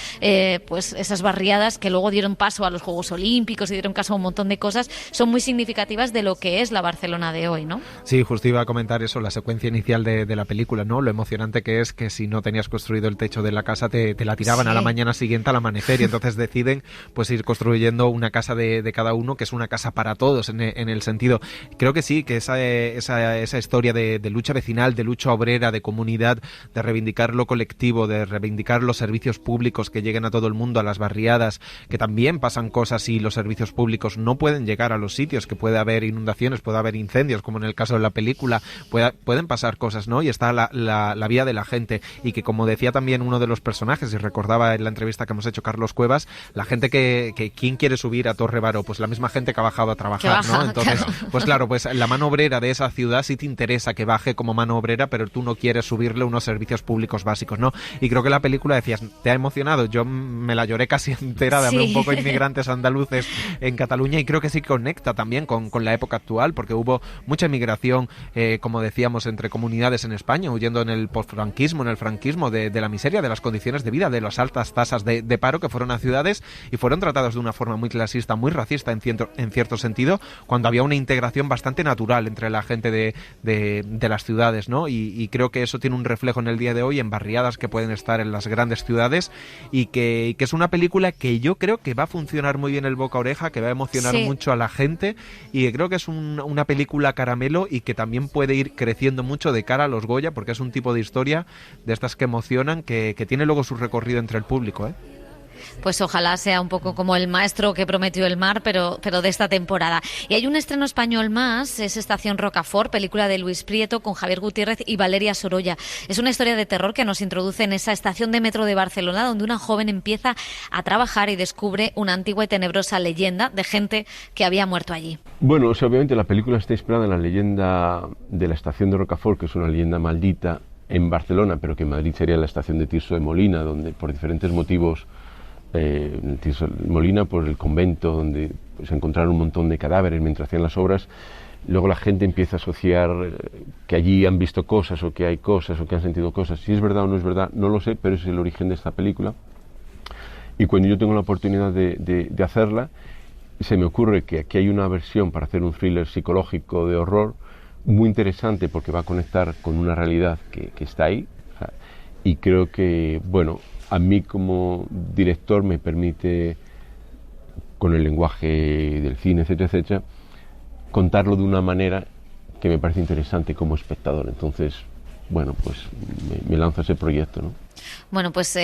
pues esas barriadas que luego dieron paso a los Juegos Olímpicos y dieron caso a un montón de cosas, son muy significativas de lo que es la Barcelona de hoy, ¿no? Sí, justo iba a comentar eso, la secuencia inicial de la película, ¿no? Lo emocionante que es que si no tenías construido el techo de la casa, te la tiraban a la mañana siguiente al amanecer, y entonces deciden pues ir construyendo una casa de cada uno, que es una casa para todos, en el sentido, creo que sí, que esa historia de lucha vecinal, de lucha obrera, de comunidad, de reivindicar lo colectivo, de reivindicar los servicios públicos que lleguen a todo el mundo, a las barriadas, que también pasan cosas y los servicios públicos no pueden llegar a los sitios, que puede haber inundaciones, puede haber incendios, como en el caso de la película, pueden pasar cosas, ¿no? Y está la vida de la gente, y que, como decía también uno de los personajes, y recordaba en la entrevista que hemos hecho Carlos Cuevas, la gente que ¿quién quiere subir a Torre Baró? Pues la misma gente que ha bajado a trabajar, ¿no? Entonces, pues claro, pues la mano obrera de esa ciudad sí te interesa que baje como mano obrera, pero tú no quieres subirle unos servicios públicos básicos, ¿no? Y creo que la película, decías, te ha emocionado, yo me la lloré casi entera de haber un poco inmigrantes andaluces en Cataluña, y creo que sí conecta también con la época actual, porque hubo mucha inmigración, como decíamos, entre comunidades en España, huyendo en el posfranquismo, en el franquismo, de la miseria, de las condiciones de vida, de las altas tasas de paro, que fueron a ciudades y fueron tratados de una forma muy clasista, muy racista en cierto sentido, cuando había una integración bastante natural entre la gente de las ciudades, ¿no? Y creo que eso tiene un reflejo en el día de hoy en barriadas que pueden estar en las grandes ciudades, y que es una película que yo creo que va a funcionar muy bien el boca a oreja, que va a emocionar mucho a la gente, y creo que es una película caramelo, y que también puede ir creciendo mucho de cara a los Goya, porque es un tipo de historia de estas que emocionan, que tiene luego su recorrido entre el público, ¿eh? Pues ojalá sea un poco como El maestro que prometió el mar, pero de esta temporada. Y hay un estreno español más, es Estación Rocafort, película de Luis Prieto con Javier Gutiérrez y Valeria Sorolla. Es una historia de terror que nos introduce en esa estación de metro de Barcelona, donde una joven empieza a trabajar y descubre una antigua y tenebrosa leyenda de gente que había muerto allí. Bueno, obviamente la película está inspirada en la leyenda de la estación de Rocafort, que es una leyenda maldita en Barcelona, pero que en Madrid sería la estación de Tirso de Molina, donde por diferentes motivos Molina, por el convento donde se encontraron un montón de cadáveres mientras hacían las obras. Luego la gente empieza a asociar que allí han visto cosas, o que hay cosas, o que han sentido cosas. Si es verdad o no es verdad, no lo sé, pero ese es el origen de esta película. Y cuando yo tengo la oportunidad de hacerla, se me ocurre que aquí hay una versión para hacer un thriller psicológico de horror muy interesante, porque va a conectar con una realidad que está ahí. O sea, y creo que, bueno, a mí como director me permite, con el lenguaje del cine, etcétera, etcétera, contarlo de una manera que me parece interesante como espectador. Entonces, bueno, pues me lanzo a ese proyecto, ¿no? Bueno, pues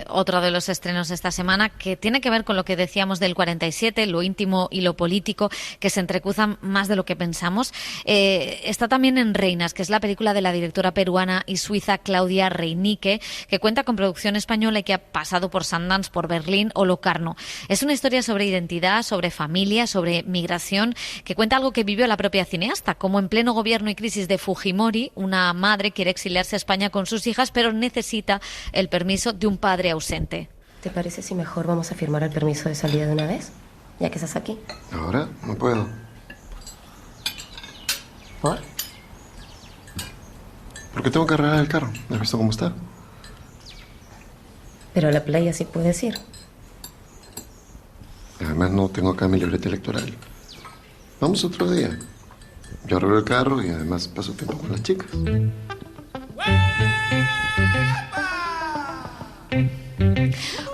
otro de los estrenos de esta semana que tiene que ver con lo que decíamos del 47, lo íntimo y lo político, que se entrecruzan más de lo que pensamos. Está también en Reinas, que es la película de la directora peruana y suiza Claudia Reinique, que cuenta con producción española y que ha pasado por Sundance, por Berlín o Locarno. Es una historia sobre identidad, sobre familia, sobre migración, que cuenta algo que vivió la propia cineasta, como en pleno gobierno y crisis de Fujimori, una madre quiere exiliarse a España con sus hijas, pero necesita el permiso de un padre ausente. ¿Te parece si mejor vamos a firmar el permiso de salida de una vez? Ya que estás aquí. ¿Ahora? No puedo. ¿Por? Porque tengo que arreglar el carro. ¿Has visto cómo está? Pero a la playa sí puedes ir. Además no tengo acá mi libreta electoral. Vamos otro día. Yo arreglo el carro y además paso tiempo con las chicas.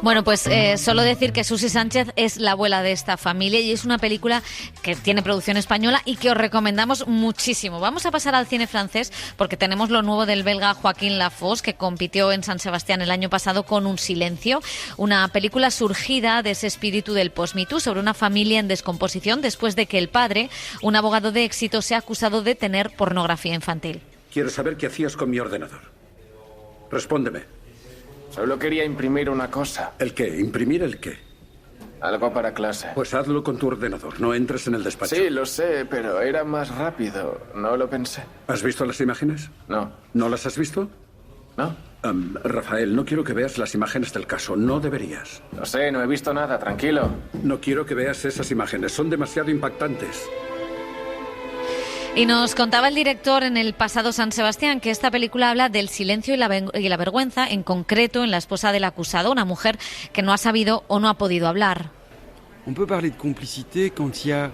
Bueno, pues solo decir que Susi Sánchez es la abuela de esta familia y es una película que tiene producción española y que os recomendamos muchísimo. Vamos a pasar al cine francés porque tenemos lo nuevo del belga Joaquín Lafosse, que compitió en San Sebastián el año pasado con Un silencio, una película surgida de ese espíritu del post-Me Too sobre una familia en descomposición después de que el padre, un abogado de éxito, sea acusado de tener pornografía infantil. Quiero saber qué hacías con mi ordenador. Respóndeme. Solo quería imprimir una cosa. ¿El qué? ¿Imprimir el qué? Algo para clase. Pues hazlo con tu ordenador, no entres en el despacho. Sí, lo sé, pero era más rápido. No lo pensé. ¿Has visto las imágenes? No. ¿No las has visto? No. Rafael, no quiero que veas las imágenes del caso. No deberías. No sé, no he visto nada, tranquilo. No quiero que veas esas imágenes. Son demasiado impactantes. Y nos contaba el director en el pasado San Sebastián que esta película habla del silencio y la vergüenza, en concreto en la esposa del acusado, una mujer que no ha sabido o no ha podido hablar. On peut parler de complicité quand il y a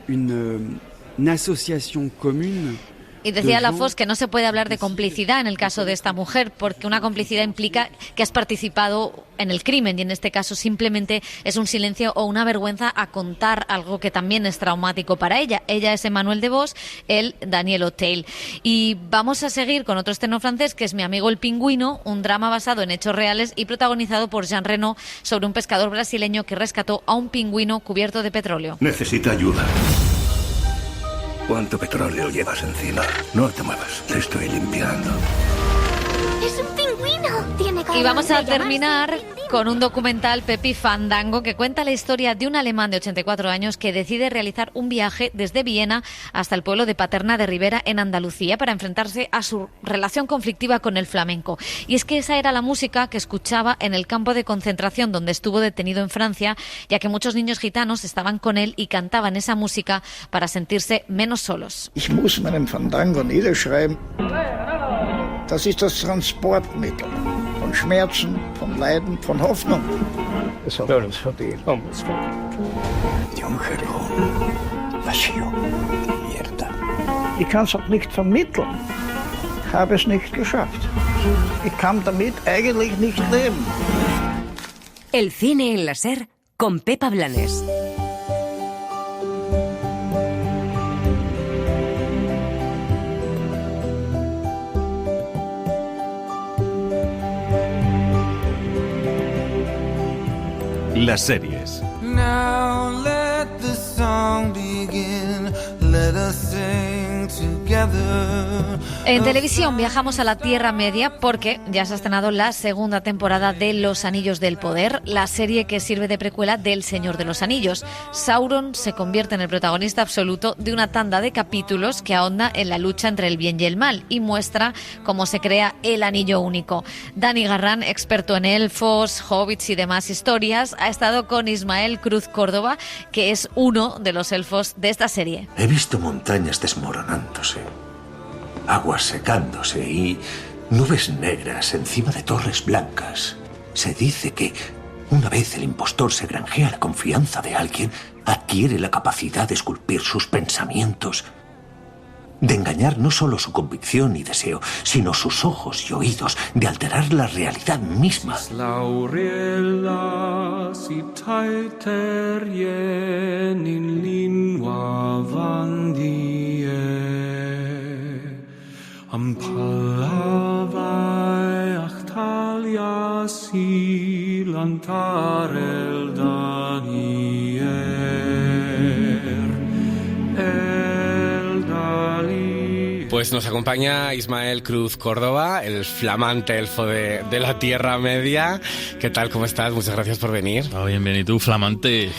une association commune. Y decía Lafosse que no se puede hablar de complicidad en el caso de esta mujer, porque una complicidad implica que has participado en el crimen y en este caso simplemente es un silencio o una vergüenza a contar algo que también es traumático para ella. Ella es Emmanuel Devos, él Daniel Auteuil. Y vamos a seguir con otro estreno francés que es Mi amigo el pingüino, un drama basado en hechos reales y protagonizado por Jean Reno sobre un pescador brasileño que rescató a un pingüino cubierto de petróleo. Necesita ayuda. ¿Cuánto petróleo llevas encima? No te muevas, te estoy limpiando. ¡Es un pingüino! Tiene Y vamos a terminar con un documental, Pepi Fandango, que cuenta la historia de un alemán de 84 años que decide realizar un viaje desde Viena hasta el pueblo de Paterna de Ribera, en Andalucía, para enfrentarse a su relación conflictiva con el flamenco. Y es que esa era la música que escuchaba en el campo de concentración donde estuvo detenido en Francia, ya que muchos niños gitanos estaban con él y cantaban esa música para sentirse menos solos. Ich muss meinem Fandango niederschreiben. Das ist das Transportmittel von Schmerzen, von Leiden, von Hoffnung. Das hat er uns verdient. Die Umgebung, vacío, mierda. Ich kann es auch nicht vermitteln. Ich habe es nicht geschafft. Ich kann damit eigentlich nicht leben. El cine en la SER con Pepa Blanes. Las series. Now let the song begin. Let us sing together. En televisión viajamos a la Tierra Media porque ya se ha estrenado la segunda temporada de Los Anillos del Poder, la serie que sirve de precuela del Señor de los Anillos. Sauron se convierte en el protagonista absoluto de una tanda de capítulos que ahonda en la lucha entre el bien y el mal y muestra cómo se crea el Anillo Único. Dani Garrán, experto en elfos, hobbits y demás historias, ha estado con Ismael Cruz Córdoba, que es uno de los elfos de esta serie. He visto montañas desmoronándose, aguas secándose y nubes negras encima de torres blancas. Se dice que una vez el impostor se granjea la confianza de alguien, adquiere la capacidad de esculpir sus pensamientos, de engañar no solo su convicción y deseo, sino sus ojos y oídos, de alterar la realidad misma. Am Palavai Pues nos acompaña Ismael Cruz Córdoba, el flamante elfo de la Tierra Media. ¿Qué tal? ¿Cómo estás? Muchas gracias por venir. Bien, ¿y tú? Flamante.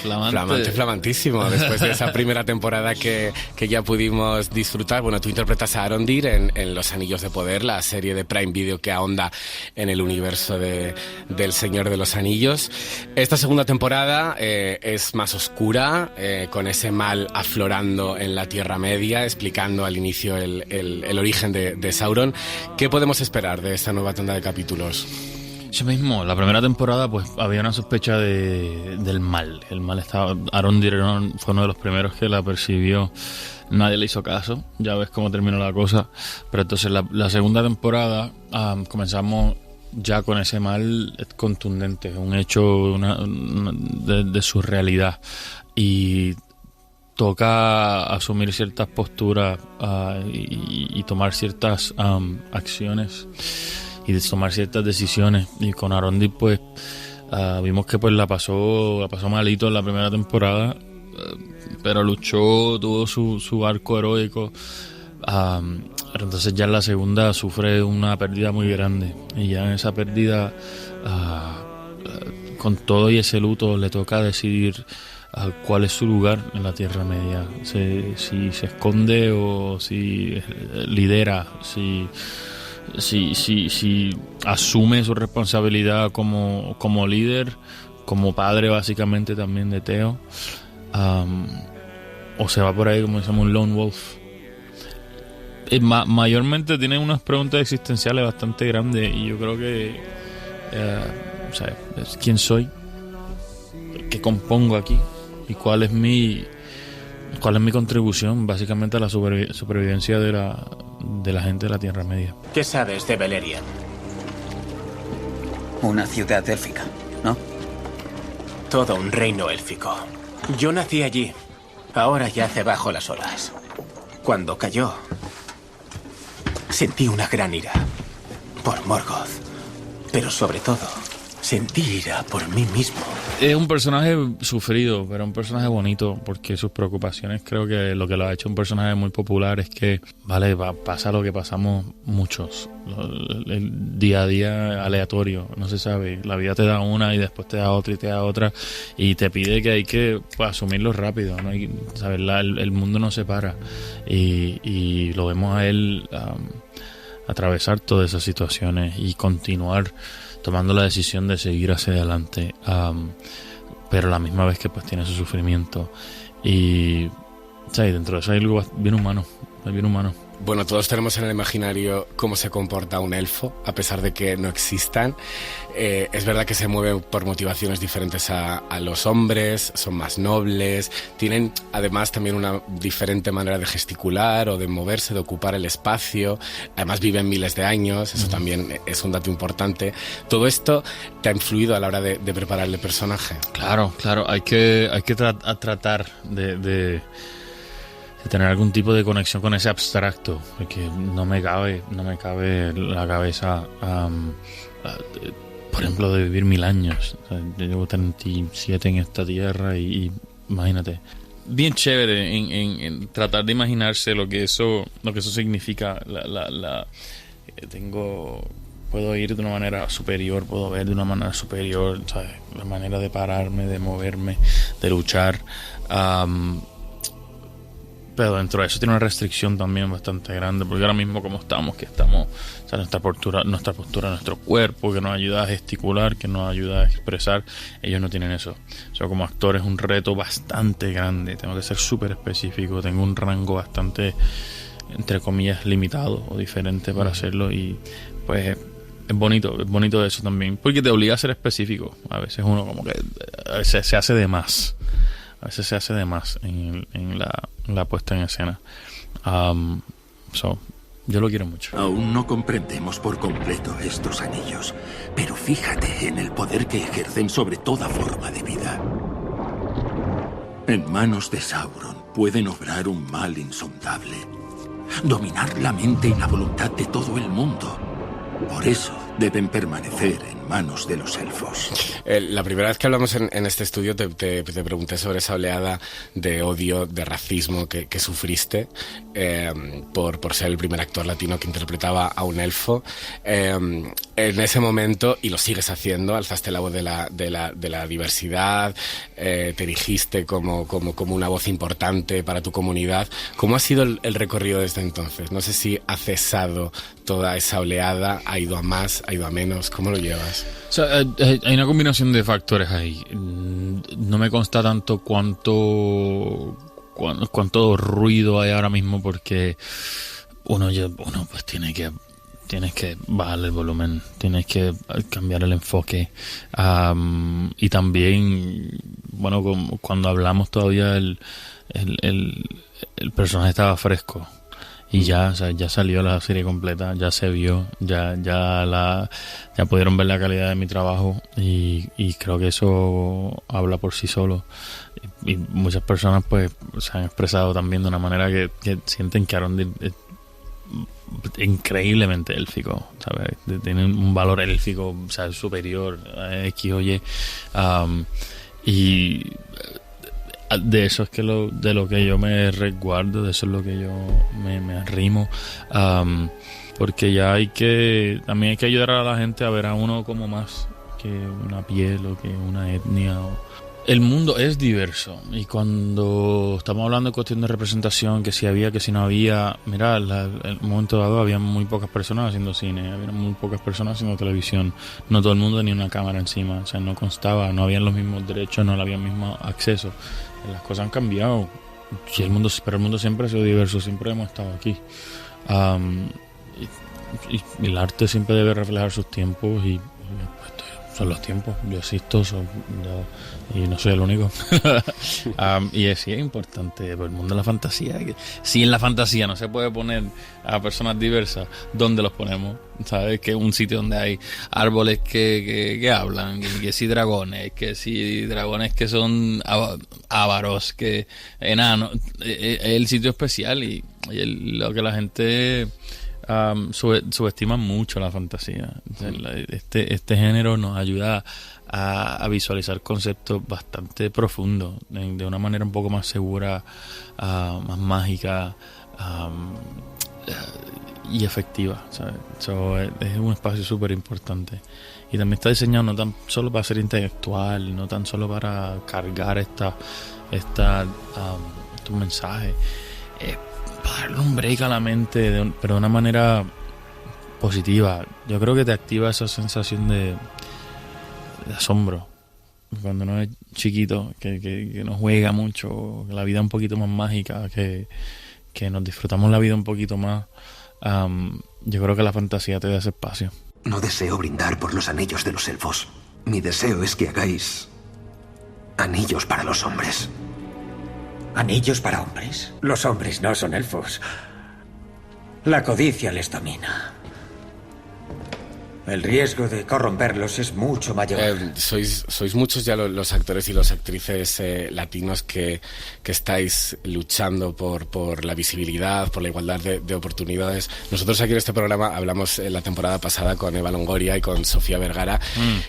Flamantísimo. Después de esa primera temporada que ya pudimos disfrutar. Bueno, tú interpretas a Arondir en Los Anillos de Poder, la serie de Prime Video que ahonda en el universo del Señor de los Anillos. Esta segunda temporada es más oscura, con ese mal aflorando en la Tierra Media, explicando al inicio el origen de Sauron. ¿Qué podemos esperar de esta nueva tanda de capítulos? Eso mismo, la primera temporada pues había una sospecha del mal. El mal estaba... Arondir fue uno de los primeros que la percibió. Nadie le hizo caso, ya ves cómo terminó la cosa. Pero entonces la segunda temporada comenzamos ya con ese mal contundente, un hecho de su realidad. Y toca asumir ciertas posturas y tomar ciertas acciones y tomar ciertas decisiones. Y con Arondir pues vimos que pues la pasó malito en la primera temporada, pero luchó, tuvo su arco heroico. Entonces ya en la segunda sufre una pérdida muy grande, y ya en esa pérdida, con todo y ese luto, le toca decidir cuál es su lugar en la Tierra Media, si se esconde o si lidera, si asume su responsabilidad como líder, como padre básicamente también de Theo, o se va por ahí como decimos un lone wolf. Mayormente tiene unas preguntas existenciales bastante grandes, y yo creo que ¿quién soy? ¿Qué compongo aquí? ¿Y cuál es mi contribución básicamente a la supervivencia de la gente de la Tierra Media? ¿Qué sabes de Beleriand? Una ciudad élfica, ¿no? Todo un reino élfico. Yo nací allí. Ahora yace bajo las olas. Cuando cayó, sentí una gran ira por Morgoth, pero sobre todo sentí ira por mí mismo. Es un personaje sufrido, pero un personaje bonito, porque sus preocupaciones, creo que lo ha hecho un personaje muy popular es que, pasa lo que pasamos muchos. El día a día aleatorio, no se sabe. La vida te da una y después te da otra y te da otra, y te pide que hay que asumirlo rápido, ¿no? ¿Sabes? El mundo no se para, y lo vemos a él atravesar todas esas situaciones y continuar tomando la decisión de seguir hacia adelante, pero a la misma vez que pues tiene su sufrimiento, y ¿sabes? Dentro de eso hay algo bien humano. Bueno, todos tenemos en el imaginario cómo se comporta un elfo, a pesar de que no existan. Es verdad que se mueven por motivaciones diferentes a los hombres, son más nobles, tienen además también una diferente manera de gesticular o de moverse, de ocupar el espacio. Además viven miles de años, eso también es un dato importante. ¿Todo esto te ha influido a la hora de preparar el personaje? Claro, hay que tratar de tener algún tipo de conexión con ese abstracto, porque no me cabe la cabeza, por ejemplo, de vivir 1000 años. O sea, yo llevo 37 en esta tierra, y imagínate, bien chévere en tratar de imaginarse lo que eso significa. Puedo ir de una manera superior, puedo ver de una manera superior, ¿sabes? La manera de pararme, de moverme, de luchar. Pero dentro de eso tiene una restricción también bastante grande, porque ahora mismo como estamos, o sea, nuestra postura, nuestro cuerpo, que nos ayuda a gesticular, que nos ayuda a expresar, ellos no tienen eso. O sea, como actor es un reto bastante grande, tengo que ser súper específico, tengo un rango bastante, entre comillas, limitado o diferente para hacerlo, y pues es bonito eso también, porque te obliga a ser específico. A veces uno como que se hace de más. A veces se hace de más en la puesta en escena. Yo lo quiero mucho. Aún no comprendemos por completo estos anillos, pero fíjate en el poder que ejercen sobre toda forma de vida. En manos de Sauron pueden obrar un mal insondable, dominar la mente y la voluntad de todo el mundo. Por eso deben permanecer en manos de los elfos. La primera vez que hablamos en este estudio te pregunté sobre esa oleada de odio, de racismo que sufriste por ser el primer actor latino que interpretaba a un elfo. En ese momento, y lo sigues haciendo, alzaste la voz de la diversidad, te erigiste como una voz importante para tu comunidad. ¿Cómo ha sido el recorrido desde entonces? No sé si ha cesado toda esa oleada, ha ido a más, ha ido a menos. ¿Cómo lo llevas? O sea, hay una combinación de factores ahí. No me consta tanto cuánto ruido hay ahora mismo, porque uno pues tienes que bajarle el volumen, tienes que cambiar el enfoque, y también, bueno, cuando hablamos todavía el personaje estaba fresco. Y ya salió la serie completa, ya se vio, ya pudieron ver la calidad de mi trabajo, y creo que eso habla por sí solo. Y muchas personas pues se han expresado también de una manera que sienten que Arondir es increíblemente élfico, ¿sabes? Tiene un valor élfico, o sea, superior a X o Y, y de eso es de lo que yo me resguardo, de eso es lo que yo me arrimo, porque ya también hay que ayudar a la gente a ver a uno como más que una piel o que una etnia. El mundo es diverso, y cuando estamos hablando de cuestión de representación, que si había, que si no había, mira, en un momento dado había muy pocas personas haciendo cine, había muy pocas personas haciendo televisión, no todo el mundo tenía una cámara encima, o sea, no constaba, no habían los mismos derechos, no había el mismo acceso. Las cosas han cambiado, pero el mundo siempre ha sido diverso, siempre hemos estado aquí, y el arte siempre debe reflejar sus tiempos, y son los tiempos, yo existo, y no soy el único. Y sí es importante el mundo de la fantasía. Si en la fantasía no se puede poner a personas diversas, ¿dónde los ponemos? ¿Sabes? Que es un sitio donde hay árboles que hablan, que si dragones que son ávaros, que enanos. Es el sitio especial, y lo que la gente subestima mucho la fantasía. Este género nos ayuda a visualizar conceptos bastante profundos de una manera un poco más segura, más mágica, y efectiva, ¿sabes? Es un espacio súper importante, y también está diseñado no tan solo para ser intelectual, no tan solo para cargar estos mensajes, para darle un break a la mente, pero de una manera positiva. Yo creo que te activa esa sensación de asombro cuando uno es chiquito, que no juega mucho, que la vida es un poquito más mágica, que nos disfrutamos la vida un poquito más. Yo creo que la fantasía te da ese espacio. No deseo brindar por los anillos de los elfos. Mi deseo es que hagáis anillos para los hombres. ¿Anillos para hombres? Los hombres no son elfos. La codicia les domina. El riesgo de corromperlos es mucho mayor. Sois muchos ya los actores y las actrices latinos que estáis luchando por la visibilidad, por la igualdad de oportunidades. Nosotros aquí en este programa hablamos la temporada pasada con Eva Longoria y con Sofía Vergara,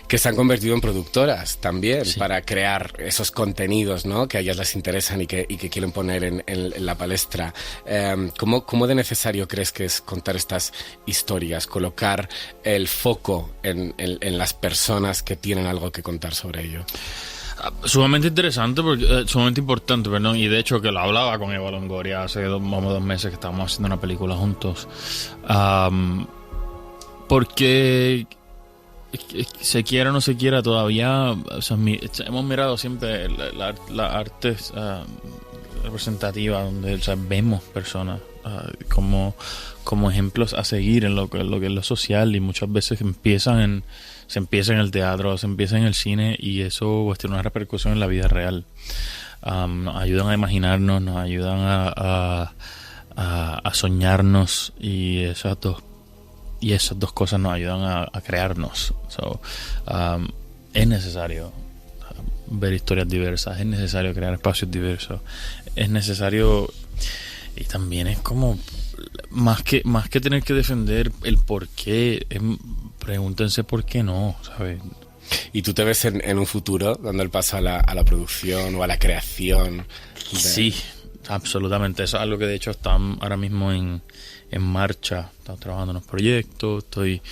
que se han convertido en productoras también, sí, para crear esos contenidos, ¿no?, que a ellas les interesan y que quieren poner en la palestra. ¿Cómo de necesario crees que es contar estas historias, colocar el foco en las personas que tienen algo que contar sobre ello? Sumamente interesante, sumamente importante, perdón, y de hecho que lo hablaba con Eva Longoria hace 2 meses que estábamos haciendo una película juntos, porque se quiera o no se quiera todavía, o sea, hemos mirado siempre la arte representativa, donde, o sea, vemos personas como ejemplos a seguir en lo que es lo social, y muchas veces se empieza en el teatro, se empieza en el cine, y eso pues tiene una repercusión en la vida real. Nos ayudan a imaginarnos, nos ayudan a soñarnos, y esas dos cosas nos ayudan a crearnos. Es necesario ver historias diversas, es necesario crear espacios diversos, es necesario, y también es como más que tener que defender el por qué, pregúntense por qué no, ¿sabes? ¿Y tú te ves en un futuro dando el paso a la producción o a la creación? Sí, absolutamente. Eso es algo que de hecho está ahora mismo en marcha. Estamos trabajando en unos proyectos, he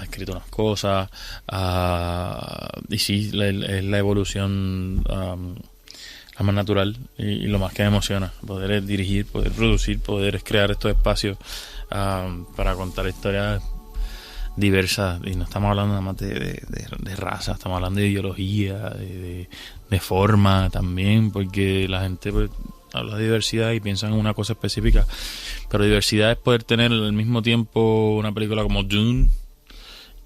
escrito unas cosas, y sí, es la evolución la más natural y lo más que me emociona, poder dirigir, poder producir, poder crear estos espacios para contar historias diversas. Y no estamos hablando nada más de raza, estamos hablando de ideología, de forma también, porque la gente pues habla de diversidad y piensa en una cosa específica, pero diversidad es poder tener al mismo tiempo una película como Dune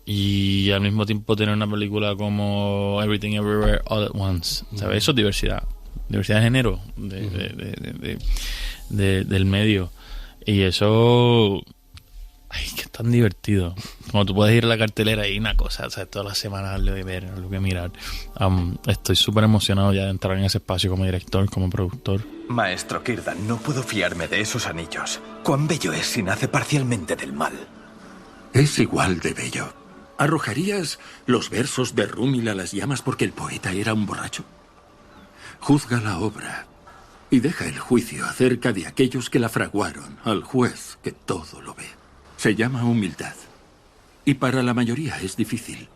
y al mismo tiempo tener una película como Everything Everywhere All at Once, ¿sabes? Eso es diversidad de género, del medio, y eso, ay, que es tan divertido. Como tú puedes ir a la cartelera y una cosa, o sea, todas las semanas algo que ver, algo que mirar. Estoy súper emocionado ya de entrar en ese espacio como director, como productor. Maestro Círdan, no puedo fiarme de esos anillos. Cuán bello es si nace parcialmente del mal. Es igual de bello. ¿Arrojarías los versos de Rúmil a las llamas porque el poeta era un borracho? Juzga la obra y deja el juicio acerca de aquellos que la fraguaron al juez que todo lo ve. Se llama humildad. Y para la mayoría es difícil,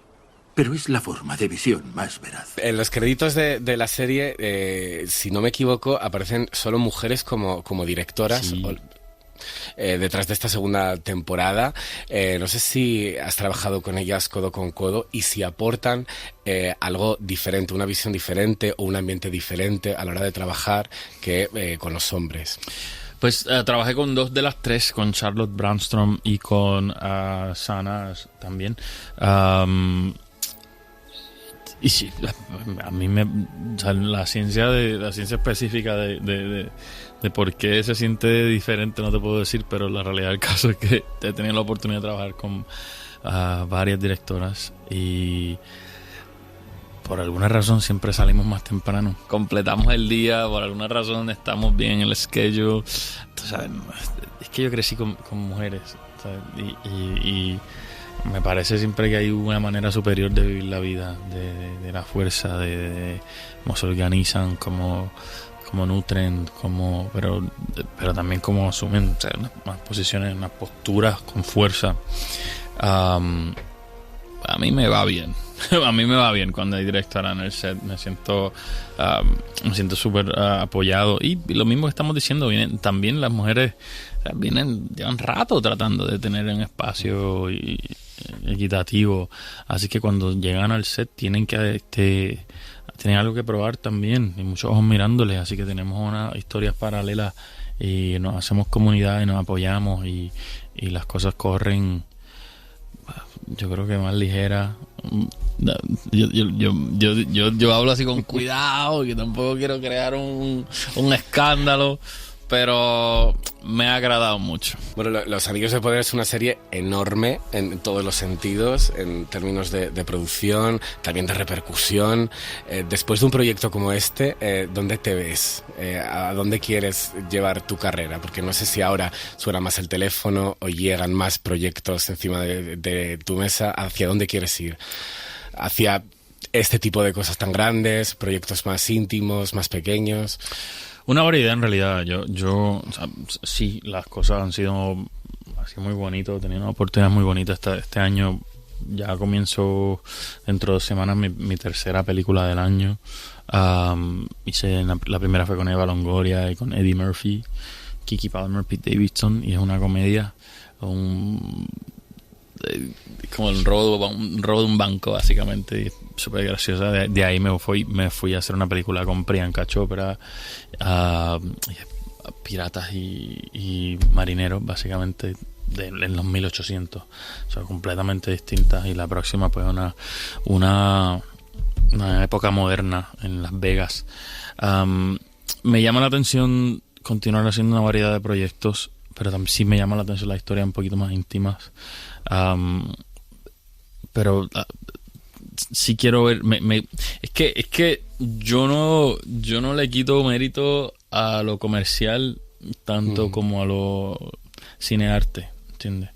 pero es la forma de visión más veraz. En los créditos de la serie, si no me equivoco, aparecen solo mujeres como directoras. Sí. Detrás de esta segunda temporada, no sé si has trabajado con ellas codo con codo y si aportan algo diferente, una visión diferente o un ambiente diferente a la hora de trabajar que con los hombres. Pues trabajé con 2 de las 3, con Charlotte Brandstrom y con Sana también. Y sí, a mí o sea, la ciencia específica de por qué se siente diferente no te puedo decir, pero la realidad del caso es que he tenido la oportunidad de trabajar con varias directoras y por alguna razón siempre salimos más temprano, completamos el día, por alguna razón estamos bien en el schedule. ¿Sabes? Es que yo crecí con mujeres, ¿sabes? Y me parece siempre que hay una manera superior de vivir la vida, de la fuerza, de cómo se organizan, cómo nutren, pero también cómo asumen, o sea, unas posiciones, unas posturas con fuerza. A mí me va bien. A mí me va bien cuando hay directora en el set. Me siento súper apoyado. Y lo mismo que estamos diciendo, también las mujeres llevan rato tratando de tener un espacio equitativo. Así que cuando llegan al set tienen algo que probar también. Y muchos ojos mirándoles. Así que tenemos unas historias paralelas y nos hacemos comunidad y nos apoyamos y las cosas corren, yo creo que más ligera. Yo hablo así con cuidado, que tampoco quiero crear un escándalo, pero me ha agradado mucho. Bueno, Los Anillos de Poder es una serie enorme en todos los sentidos, en términos de producción, también de repercusión. Después de un proyecto como este, ¿dónde te ves? ¿A dónde quieres llevar tu carrera? Porque no sé si ahora suena más el teléfono o llegan más proyectos encima de tu mesa. ¿Hacia dónde quieres ir? ¿Hacia este tipo de cosas tan grandes, proyectos más íntimos, más pequeños? Una variedad en realidad. Yo o sea, sí, las cosas han sido muy bonitas, he tenido una oportunidad muy bonita este año. Ya comienzo dentro de 2 semanas mi tercera película del año. Hice la primera fue con Eva Longoria y con Eddie Murphy, Kiki Palmer, Pete Davidson, y es una comedia, como el robo de un banco básicamente, súper graciosa. De ahí me fui a hacer una película con Priyanka Chopra, piratas y marineros básicamente en los 1800, o sea, completamente distintas. Y la próxima pues una época moderna en Las Vegas. Me llama la atención continuar haciendo una variedad de proyectos, pero también sí me llama la atención las historias un poquito más íntimas. Pero sí quiero ver, es que yo no le quito mérito a lo comercial tanto como a lo cinearte, ¿entiendes?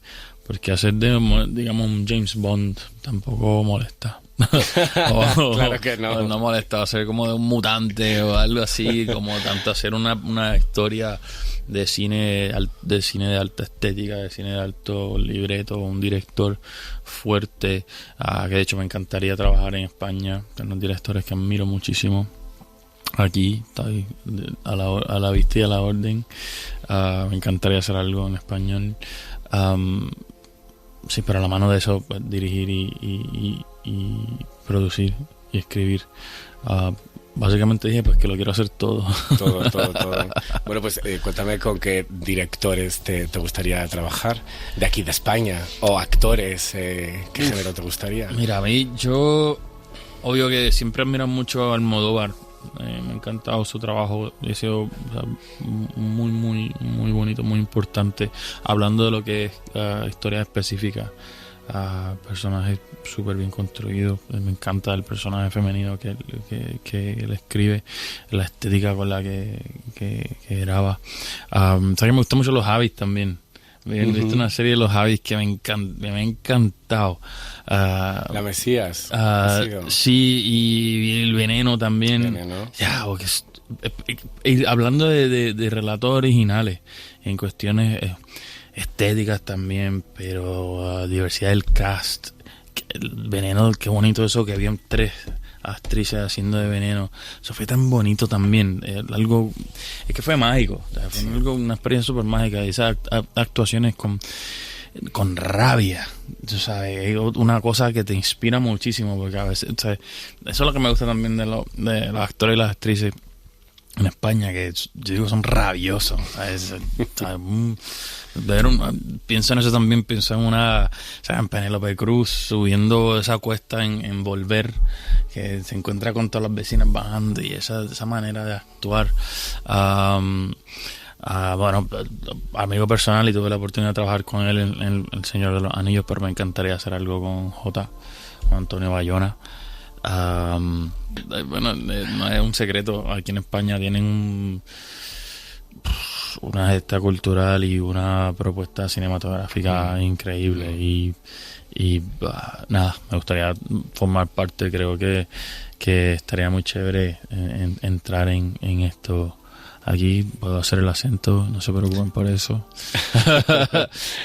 porque hacer digamos un James Bond tampoco molesta. Claro que no. No molesta hacer como de un mutante o algo así, como tanto hacer una historia de cine de alta estética, de cine de alto libreto, un director fuerte, que de hecho me encantaría trabajar en España, con unos directores que admiro muchísimo. Aquí está ahí, a la vista y a la orden. Me encantaría hacer algo en español. Sí, pero a la mano de eso, pues, dirigir y producir y escribir. Básicamente dije pues que lo quiero hacer todo. Todo. Bueno, pues cuéntame con qué directores te gustaría trabajar de aquí de España, o actores, ¿qué género te gustaría? Mira, a mí, yo obvio que siempre admiro mucho a Almodóvar. Me ha encantado su trabajo, ha sido muy bonito, muy importante, hablando de lo que es historia específica, personajes súper bien construidos. Me encanta el personaje femenino que él escribe, la estética con la que graba. O sea, que me gustan mucho los Javis también. He visto una serie de los Javis que me ha encantado. La Mesías. Sí, y el Veneno también. Ya, porque hablando de relatos originales, en cuestiones estéticas también, pero diversidad del cast. El Veneno, qué bonito eso, que habían 3 actrices haciendo de Veneno. Eso fue tan bonito también. Es que fue mágico. O sea, fue una experiencia súper mágica. Y esas actuaciones con rabia, tú sabes, es una cosa que te inspira muchísimo, porque a veces, ¿sabes? Eso es lo que me gusta también de los actores y las actrices en España, que yo digo son rabiosos, ¿sabes? Pienso en eso también, pienso en Penélope Cruz subiendo esa cuesta en Volver, que se encuentra con todas las vecinas bajando, y esa manera de actuar. Bueno, amigo personal, y tuve la oportunidad de trabajar con él en El Señor de los Anillos, pero me encantaría hacer algo con Antonio Bayona. Bueno, no es un secreto, aquí en España tienen una gesta cultural y una propuesta cinematográfica increíble, y nada, me gustaría formar parte. Creo que estaría muy chévere entrar en esto. Aquí puedo hacer el acento, no se preocupen por eso.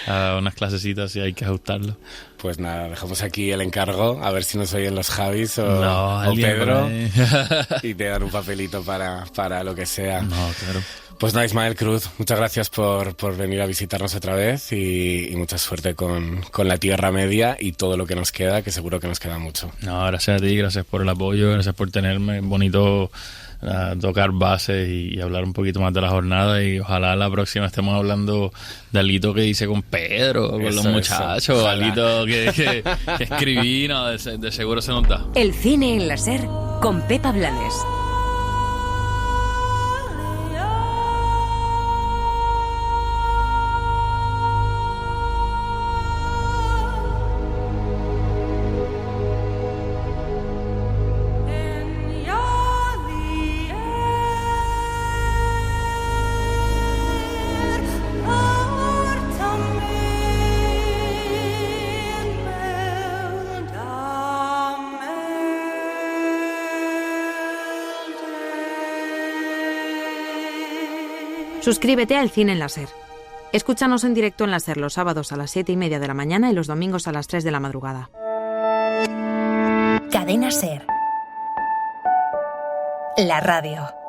Unas clasecitas y hay que ajustarlo. Pues nada, dejamos aquí el encargo, a ver si nos oyen los Javis o Pedro, y te dan un papelito para lo que sea. No, claro. Pues nada, Ismael Cruz, muchas gracias por venir a visitarnos otra vez, y mucha suerte con la Tierra Media y todo lo que nos queda, que seguro que nos queda mucho. No, gracias a ti, gracias por el apoyo, gracias por tenerme. Bonito tocar bases y hablar un poquito más de la jornada, y ojalá la próxima estemos hablando de algo que hice con Pedro, con los muchachos, algo que escribí, no, de seguro se nos da. El cine en la SER con Pepa Blanes. Suscríbete al Cine en la SER. Escúchanos en directo en la SER los sábados a las 7:30 de la mañana y los domingos a las 3 de la madrugada. Cadena SER. La radio.